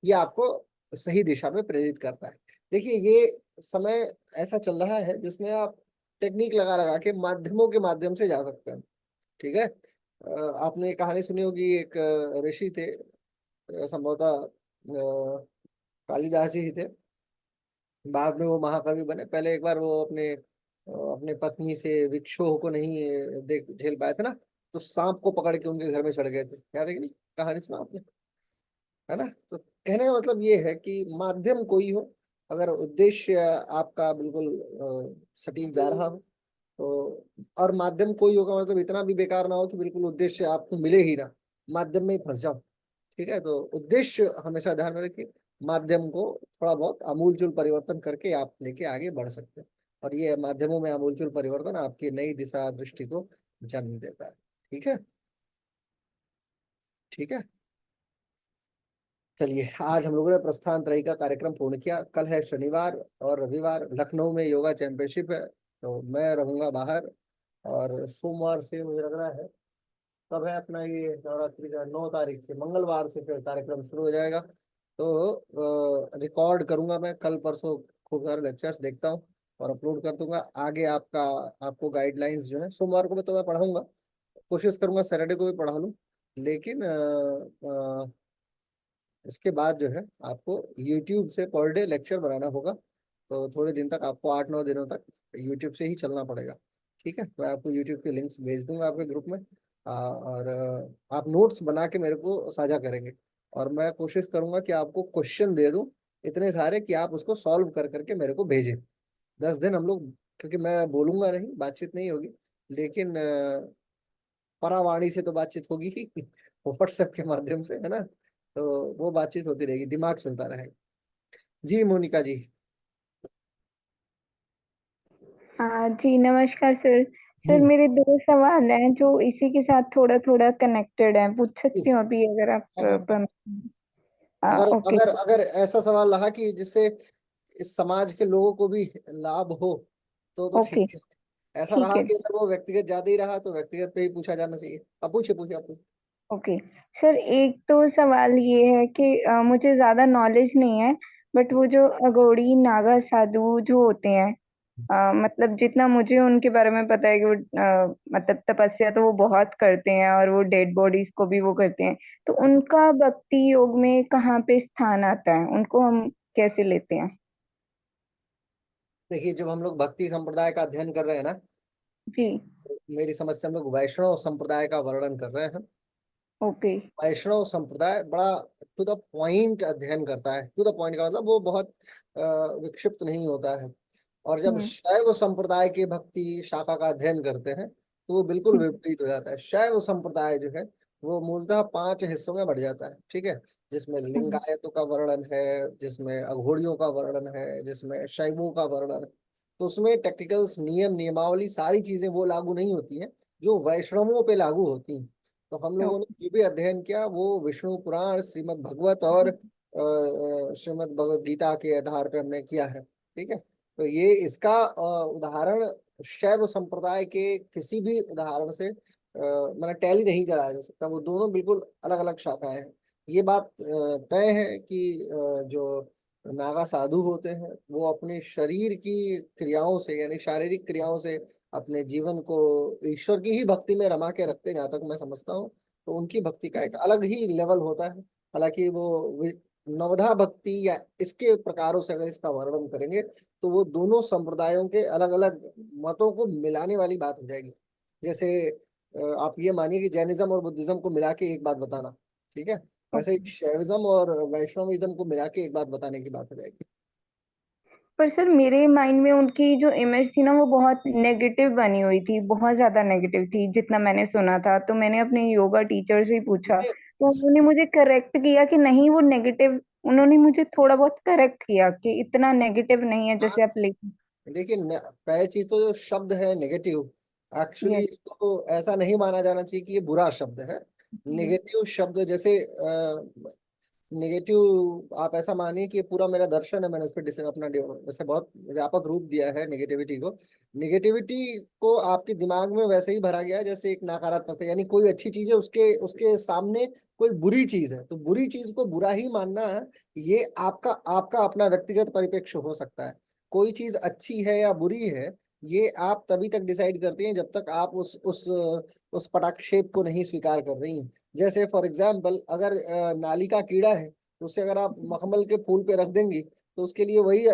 ये आपको सही दिशा में प्रेरित करता है। देखिए ये समय ऐसा चल रहा है जिसमें आप टेक्निक लगा लगा के माध्यमों के माध्यम से जा सकते हैं। ठीक है, आपने कहानी सुनी होगी, एक ऋषि थे, संभवतः कालिदास जी ही थे, बाद में वो महाकवि बने। पहले एक बार वो अपने पत्नी से विक्षोभ को नहीं देख झेल पाए थे ना, तो सांप को पकड़ के उनके घर में चढ़ गए थे। याद है कि नहीं, कहानी सुना आपने, है ना। तो कहने का मतलब ये है कि माध्यम कोई हो, अगर उद्देश्य आपका बिल्कुल सटीक जा रहा हो तो, और माध्यम कोई होगा मतलब इतना भी बेकार ना हो कि बिल्कुल उद्देश्य आपको मिले ही ना, माध्यम में ही फंस जाओ। ठीक है, तो उद्देश्य हमेशा ध्यान में रखिए, माध्यम को थोड़ा बहुत आमूलचूल परिवर्तन करके आप लेके आगे बढ़ सकते हैं। और ये माध्यमों में आमूलचूल परिवर्तन आपकी नई दिशा दृष्टि को जन्म देता है। ठीक है, ठीक है, चलिए आज हम लोगों ने प्रस्थान त्रयी का कार्यक्रम पूर्ण किया। कल है शनिवार और रविवार लखनऊ में योगा चैंपियनशिप है, तो मैं रहूंगा बाहर। और सोमवार से मुझे लग रहा है, कब है अपना ये नवरात्रि का, 9 तारीख से, मंगलवार से फिर कार्यक्रम शुरू हो जाएगा। तो रिकॉर्ड करूंगा मैं कल परसों, खूब सारे लेक्चर्स देखता हूँ और अपलोड कर दूंगा आगे। आपको गाइडलाइंस जो है, सोमवार को मैं तो मैं पढ़ाऊंगा, कोशिश करूंगा सैटरडे को भी पढ़ा लूँ, लेकिन इसके बाद जो है आपको YouTube से पर डे लेक्चर बनाना होगा। तो थोड़े दिन तक आपको 8-9 दिनों तक YouTube से ही चलना पड़ेगा। ठीक है, मैं आपको YouTube के लिंक्स भेज दूंगा आपके ग्रुप में, और आप नोट्स बना के मेरे को साझा करेंगे और मैं कोशिश करूंगा कि आपको क्वेश्चन दे दूं इतने सारे कि आप उसको सॉल्व कर करके मेरे को भेजें। 10 दिन हम लोग, क्योंकि मैं बोलूंगा नहीं, बातचीत नहीं होगी, लेकिन परावाणी से तो बातचीत होगी ही व्हाट्सएप के माध्यम से, है ना। तो वो बातचीत होती रहेगी, दिमाग चलता रहेगा। जी मोनिका जी। जी नमस्कार सर। सर मेरे 2 सवाल हैं जो इसी के साथ थोड़ा थोड़ा कनेक्टेड हैं, पूछ सकती इस, हूँ अभी अगर आप हाँ, अगर ओके। अगर अगर ऐसा सवाल रहा कि जिससे इस समाज के लोगों को भी लाभ हो तो ओके ठीक है। ऐसा ठीक रहा है। कि अगर वो व्यक्तिगत ज्यादा ही रहा तो व्यक्तिगत पे ही पूछा जाना चाहिए। अब पूछे पूछे आप पूछे। ओके सर, एक तो सवाल ये है कि मुझे ज्यादा नॉलेज नहीं है, बट वो जो अघोरी नागा साधु जो होते हैं, मतलब जितना मुझे उनके बारे में पता है कि वो मतलब तपस्या तो वो बहुत करते हैं और वो डेड बॉडीज को भी वो करते हैं, तो उनका भक्ति योग में कहाँ पे स्थान आता है, उनको हम कैसे लेते हैं? देखिए, जब हम लोग भक्ति संप्रदाय का अध्ययन कर रहे हैं ना, जी। मेरी समझ से हम लोग वैष्णव संप्रदाय का वर्णन कर रहे हैं। ओके। वैष्णव संप्रदाय बड़ा टू द पॉइंट अध्ययन करता है। टू द पॉइंट का मतलब वो बहुत विक्षिप्त नहीं होता है। और जब शैव संप्रदाय के भक्ति शाखा का अध्ययन करते हैं तो वो बिल्कुल विपरीत हो जाता है। शैव संप्रदाय जो है वो मूलतः 5 हिस्सों में बढ़ जाता है, ठीक है, जिसमें लिंगायतों का वर्णन है, जिसमें अघोड़ियों का वर्णन है, जिसमें शैवों का वर्णन है। तो उसमें टेक्निकल्स, नियम नियमावली, सारी चीजें वो लागू नहीं होती हैं जो वैष्णवों पे लागू होती हैं। तो हम लोगों ने जो भी अध्ययन किया वो विष्णु पुराण, श्रीमद् भगवत और श्रीमद् भगवत गीता के आधार पे हमने किया है, ठीक है। तो ये इसका उदाहरण शैव संप्रदाय के किसी भी उदाहरण से मतलब टैली नहीं कराया जा सकता। वो दोनों बिल्कुल अलग अलग शाखाएं हैं। ये बात तय है कि जो नागा साधु होते हैं वो अपने शरीर की क्रियाओं से, यानी शारीरिक क्रियाओं से अपने जीवन को ईश्वर की ही भक्ति में रमा के रखते हैं, जहां तक मैं समझता हूँ। तो उनकी भक्ति का एक अलग ही लेवल होता है। हालांकि वो नवधा भक्ति या इसके प्रकारों से अगर इसका वर्णन करेंगे तो वो दोनों संप्रदायों के अलग अलग मतों को मिलाने वाली बात हो जाएगी। जैसे आप ये मानिए कि जैनिज्म और बुद्धिज्म को मिला के एक बात बताना, ठीक है, वैसे ही शैविज्म और वैष्णविज्म को मिला के एक बात बताने की बात हो जाएगी। पर सर मेरे माइंड में उनकी जो इमेज थी ना वो बहुत नेगेटिव बनी हुई थी, बहुत ज्यादा नेगेटिव थी जितना मैंने सुना था। तो मैंने अपने योगा टीचर से ही पूछा तो उन्होंने मुझे करेक्ट किया कि नहीं वो नेगेटिव, उन्होंने मुझे थोड़ा बहुत करेक्ट किया कि इतना नेगेटिव नहीं है जैसे आप लिख। देखिए, पहली चीज तो जो शब्द है नेगेटिव, एक्चुअली यस। इसको ऐसा नहीं माना जाना चाहिए कि ये बुरा शब्द है। नेगेटिव शब्द जैसे नेगेटिव आप ऐसा मानिए कि पूरा मेरा दर्शन है, मैंने उस पर अपना वैसे बहुत व्यापक रूप दिया है नेगेटिविटी को। नेगेटिविटी को आपके दिमाग में वैसे ही भरा गया है जैसे एक नकारात्मकता, यानी कोई अच्छी चीज है उसके उसके सामने कोई बुरी चीज है तो बुरी चीज को बुरा ही मानना है। ये आपका आपका अपना व्यक्तिगत परिप्रेक्ष्य हो सकता है। कोई चीज अच्छी है या बुरी है ये आप तभी तक डिसाइड करते हैं जब तक आप उस पटाक्षेप को नहीं स्वीकार कर रही हैं। जैसे फॉर एग्जाम्पल, अगर नाली का कीड़ा है तो उसे अगर आप मखमल के फूल पे रख देंगी तो उसके लिए वही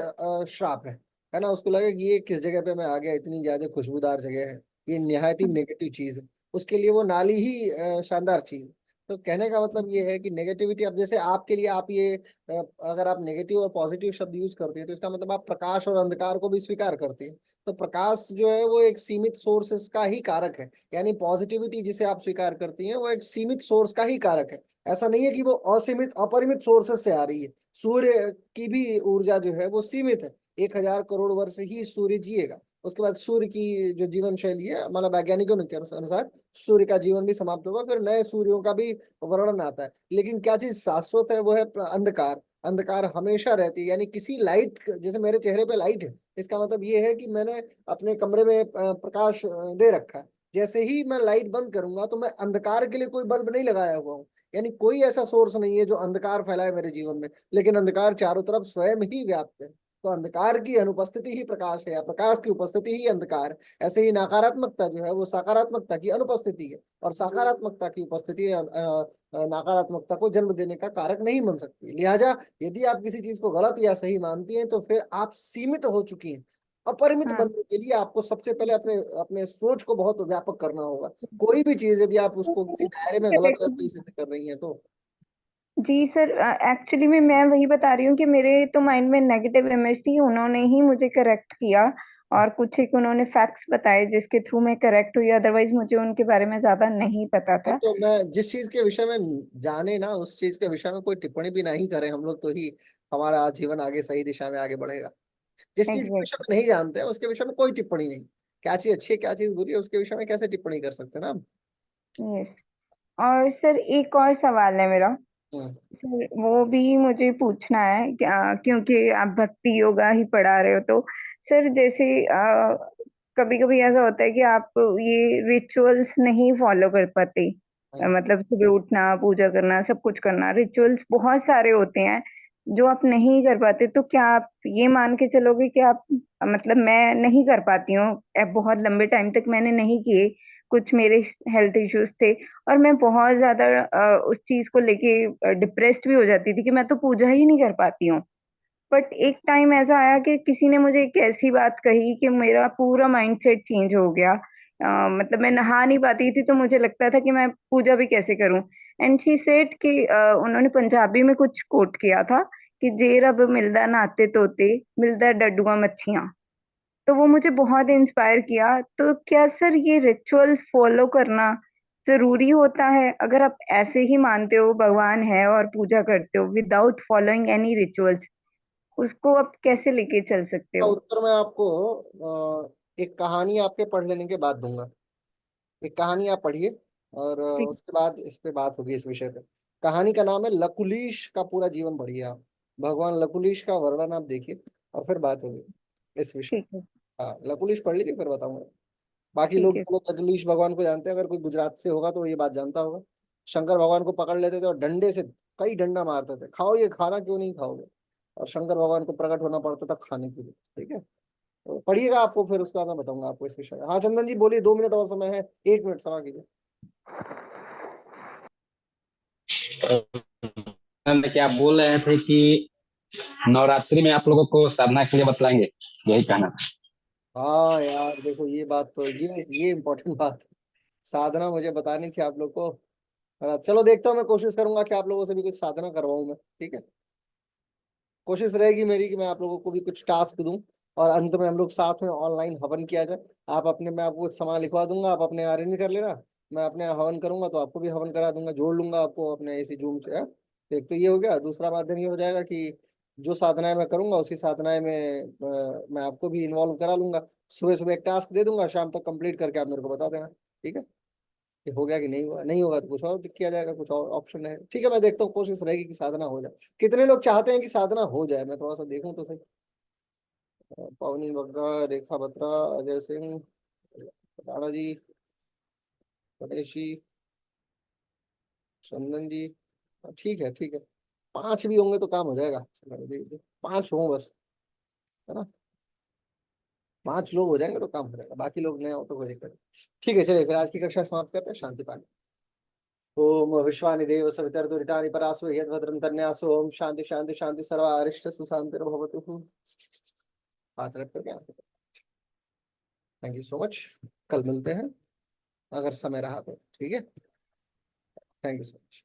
श्राप है ना। उसको लगेगा कि ये किस जगह पे मैं आ गया, इतनी ज्यादा खुशबूदार जगह है, ये निहायत ही नेगेटिव चीज है। उसके लिए वो नाली ही शानदार चीज है। तो कहने का मतलब ये है कि नेगेटिविटी, अब जैसे आपके लिए आप ये अगर आप नेगेटिव और पॉजिटिव शब्द यूज करते हैं तो इसका मतलब आप प्रकाश और अंधकार को भी स्वीकार करते हैं। तो प्रकाश जो है वो एक सीमित सोर्सेस का ही कारक है, यानी पॉजिटिविटी जिसे आप स्वीकार करती हैं वो एक सीमित सोर्स का ही कारक है। ऐसा नहीं है कि वो असीमित अपरिमित सोर्सेस से आ रही है। सूर्य की भी ऊर्जा जो है वो सीमित है। 1,000 करोड़ वर्ष ही सूर्य जिएगा, उसके बाद सूर्य की जो जीवन शैली है, मतलब वैज्ञानिकों के अनुसार सूर्य का जीवन भी समाप्त होगा, फिर नए सूर्यों का भी वर्णन आता है। लेकिन क्या चीज शाश्वत है वो है अंधकार। अंधकार हमेशा रहती है, यानी किसी लाइट, जैसे मेरे चेहरे पे लाइट है इसका मतलब ये है कि मैंने अपने कमरे में प्रकाश दे रखा है। जैसे ही मैं लाइट बंद करूंगा तो मैं अंधकार के लिए कोई बल्ब नहीं लगाया हुआ हूँ, यानी कोई ऐसा सोर्स नहीं है जो अंधकार फैलाए मेरे जीवन में, लेकिन अंधकार चारों तरफ स्वयं ही व्याप्त है। तो अंधकार की अनुपस्थिति ही प्रकाश है या प्रकाश की उपस्थिति ही अंधकार है। ऐसे ही नकारात्मकता जो है वो सकारात्मकता की अनुपस्थिति है, और सकारात्मकता की उपस्थिति नकारात्मकता को जन्म देने का कारक नहीं बन सकती। लिहाजा यदि आप किसी चीज को गलत या सही मानती हैं तो फिर आप सीमित हो चुकी हैं। अपरिमित हाँ बनने के लिए आपको सबसे पहले अपने अपने सोच को बहुत व्यापक करना होगा। कोई भी चीज यदि आप उसको किसी दायरे में गलत तरीके से कर रही हैं तो जी सर, एक्चुअली में मैं वही बता रही हूँ कि मेरे तो माइंड में नेगेटिव इमेज थी, उन्होंने ही मुझे करेक्ट किया और कुछ एक उन्होंने फैक्ट्स बताए जिसके थ्रू मैं करेक्ट हुई, अदरवाइज मुझे उनके बारे में ज्यादा नहीं पता था। तो मैं जिस चीज के विषय में जाने ना उस चीज के विषय में कोई टिप्पणी भी नहीं करें हम लोग तो ही हमारा जीवन आगे सही दिशा में आगे बढ़ेगा। जिस चीज के विषय एग्जैक्ट। में नहीं जानते हैं उसके विषय में कोई टिप्पणी नहीं। क्या चीज अच्छी है क्या चीज बुरी है उसके विषय में कैसे टिप्पणी कर सकते हैं ना हम। यस। और सर एक और सवाल है मेरा। हम्म। सर वो भी मुझे पूछना है क्योंकि आप भक्ति योगा ही पढ़ा रहे हो तो सर जैसे कभी कभी ऐसा होता है कि आप ये रिचुअल्स नहीं फॉलो कर पाते। हम्म। मतलब सुबह उठना, पूजा करना, सब कुछ करना, रिचुअल्स बहुत सारे होते हैं जो आप नहीं कर पाते। तो क्या आप ये मान के चलोगे कि आप, मतलब मैं नहीं कर पाती हूँ, बहुत लंबे टाइम तक मैंने नहीं किए, कुछ मेरे हेल्थ इश्यूज थे और मैं बहुत ज्यादा उस चीज को लेके डिप्रेस्ड भी हो जाती थी कि मैं तो पूजा ही नहीं कर पाती हूँ। बट एक टाइम ऐसा आया कि किसी ने मुझे एक ऐसी बात कही कि मेरा पूरा माइंडसेट चेंज हो गया। मतलब मैं नहा नहीं पाती थी तो मुझे लगता था कि मैं पूजा भी कैसे करूं। एंड शी सेड कि उन्होंने पंजाबी में कुछ कोट किया था कि जे रब मिलदा नाते तोते मिलदा डडुआ मच्छियां। तो वो मुझे बहुत इंस्पायर किया। तो क्या सर ये रिचुअल फॉलो करना जरूरी होता है? अगर आप ऐसे ही मानते हो भगवान है और पूजा करते हो विदाउट फॉलोइंग एनी रिचुअल्स, उसको आप कैसे लेके चल सकते का हो? उत्तर मैं आपको एक कहानी आपके पढ़ लेने के बाद दूंगा। एक कहानी आप पढ़िए और ठीक। उसके बाद इस पे बात होगी इस विषय पे। कहानी का नाम है लकुलीश का पूरा जीवन पढ़िए आप। भगवान लकुलीश का वर्णन आप देखिए और फिर बात होगी इस विषय। ठीक है। हाँ, लकुलीश पढ़ लीजिए फिर बताऊंगा। बाकी ठीक लोग है। जो लोग लकुलीश भगवान को जानते हैं, अगर कोई गुजरात से होगा तो ये बात जानता होगा। शंकर भगवान को पकड़ लेते थे और डंडे से कई डंडा मारते थे, खाओ ये खाना क्यों नहीं खाओगे। और शंकर भगवान को प्रकट होना पड़ता था खाने के लिए। ठीक है, तो पढ़िएगा आपको, फिर उसके बाद मैं बताऊंगा आपको इस विषय में। हाँ चंदन जी बोलिए, 2 मिनट और समय है, 1 मिनट समय कीजिए। कि आप बोल रहे थे कि नवरात्रि में आप लोगों को साधना के लिए बतलाएंगे, यही कहना था। हाँ यार देखो, ये बात तो ये इम्पोर्टेंट बात है। साधना मुझे बतानी थी आप लोग को। चलो देखता हूँ, मैं कोशिश करूंगा कि आप लोगों से भी कुछ साधना करवाऊं मैं। ठीक है, कोशिश रहेगी मेरी कि मैं आप लोगों को भी कुछ टास्क दूं और अंत में हम लोग साथ में ऑनलाइन हवन किया जाए। आप अपने, मैं आपको कुछ सामान लिखवा दूंगा, आप अपने अरेंज कर लेना। मैं अपने हवन करूंगा तो आपको भी हवन करा दूंगा, जोड़ लूंगा आपको अपने इसी जूम से। हाँ? एक तो ये हो गया। दूसरा माध्यम ये हो जाएगा कि जो साधनाएं मैं करूंगा उसी साधनाएं में मैं आपको भी इन्वॉल्व करा लूंगा। सुबह सुबह एक टास्क दे दूंगा, शाम तक कंप्लीट करके आप मेरे को बता देना। ठीक है, कि हो गया कि नहीं हुआ। नहीं होगा तो कुछ और किया जाएगा, कुछ और ऑप्शन है। ठीक है, मैं देखता हूँ, कोशिश रहेगी कि साधना हो जाए। कितने लोग चाहते हैं कि साधना हो जाए, मैं थोड़ा सा देखूं तो सही। पवनी बग्गा, रेखा बत्रा, अजय सिंह, राणा जी, गणेश जी, चंदन जी। ठीक है ठीक है, 5 भी होंगे तो काम हो जाएगा। 5 हों बस, है ना। 5 लोग हो जाएंगे तो काम हो जाएगा, बाकी लोग नए हो तो कोई दिक्कत नहीं। ठीक है, चलिए फिर आज की कक्षा समाप्त करते हैं। शांति पानी। ओम विश्वानि देव सवितर्दुरितानि परासु यद्भद्रं तन्यासु। ओम शांति शांति शांति सर्व अरिष्ट सुशांतिर्भवतु। बात रख करके थैंक यू सो मच। कल मिलते हैं अगर समय रहा तो। ठीक है, थैंक यू सो मच।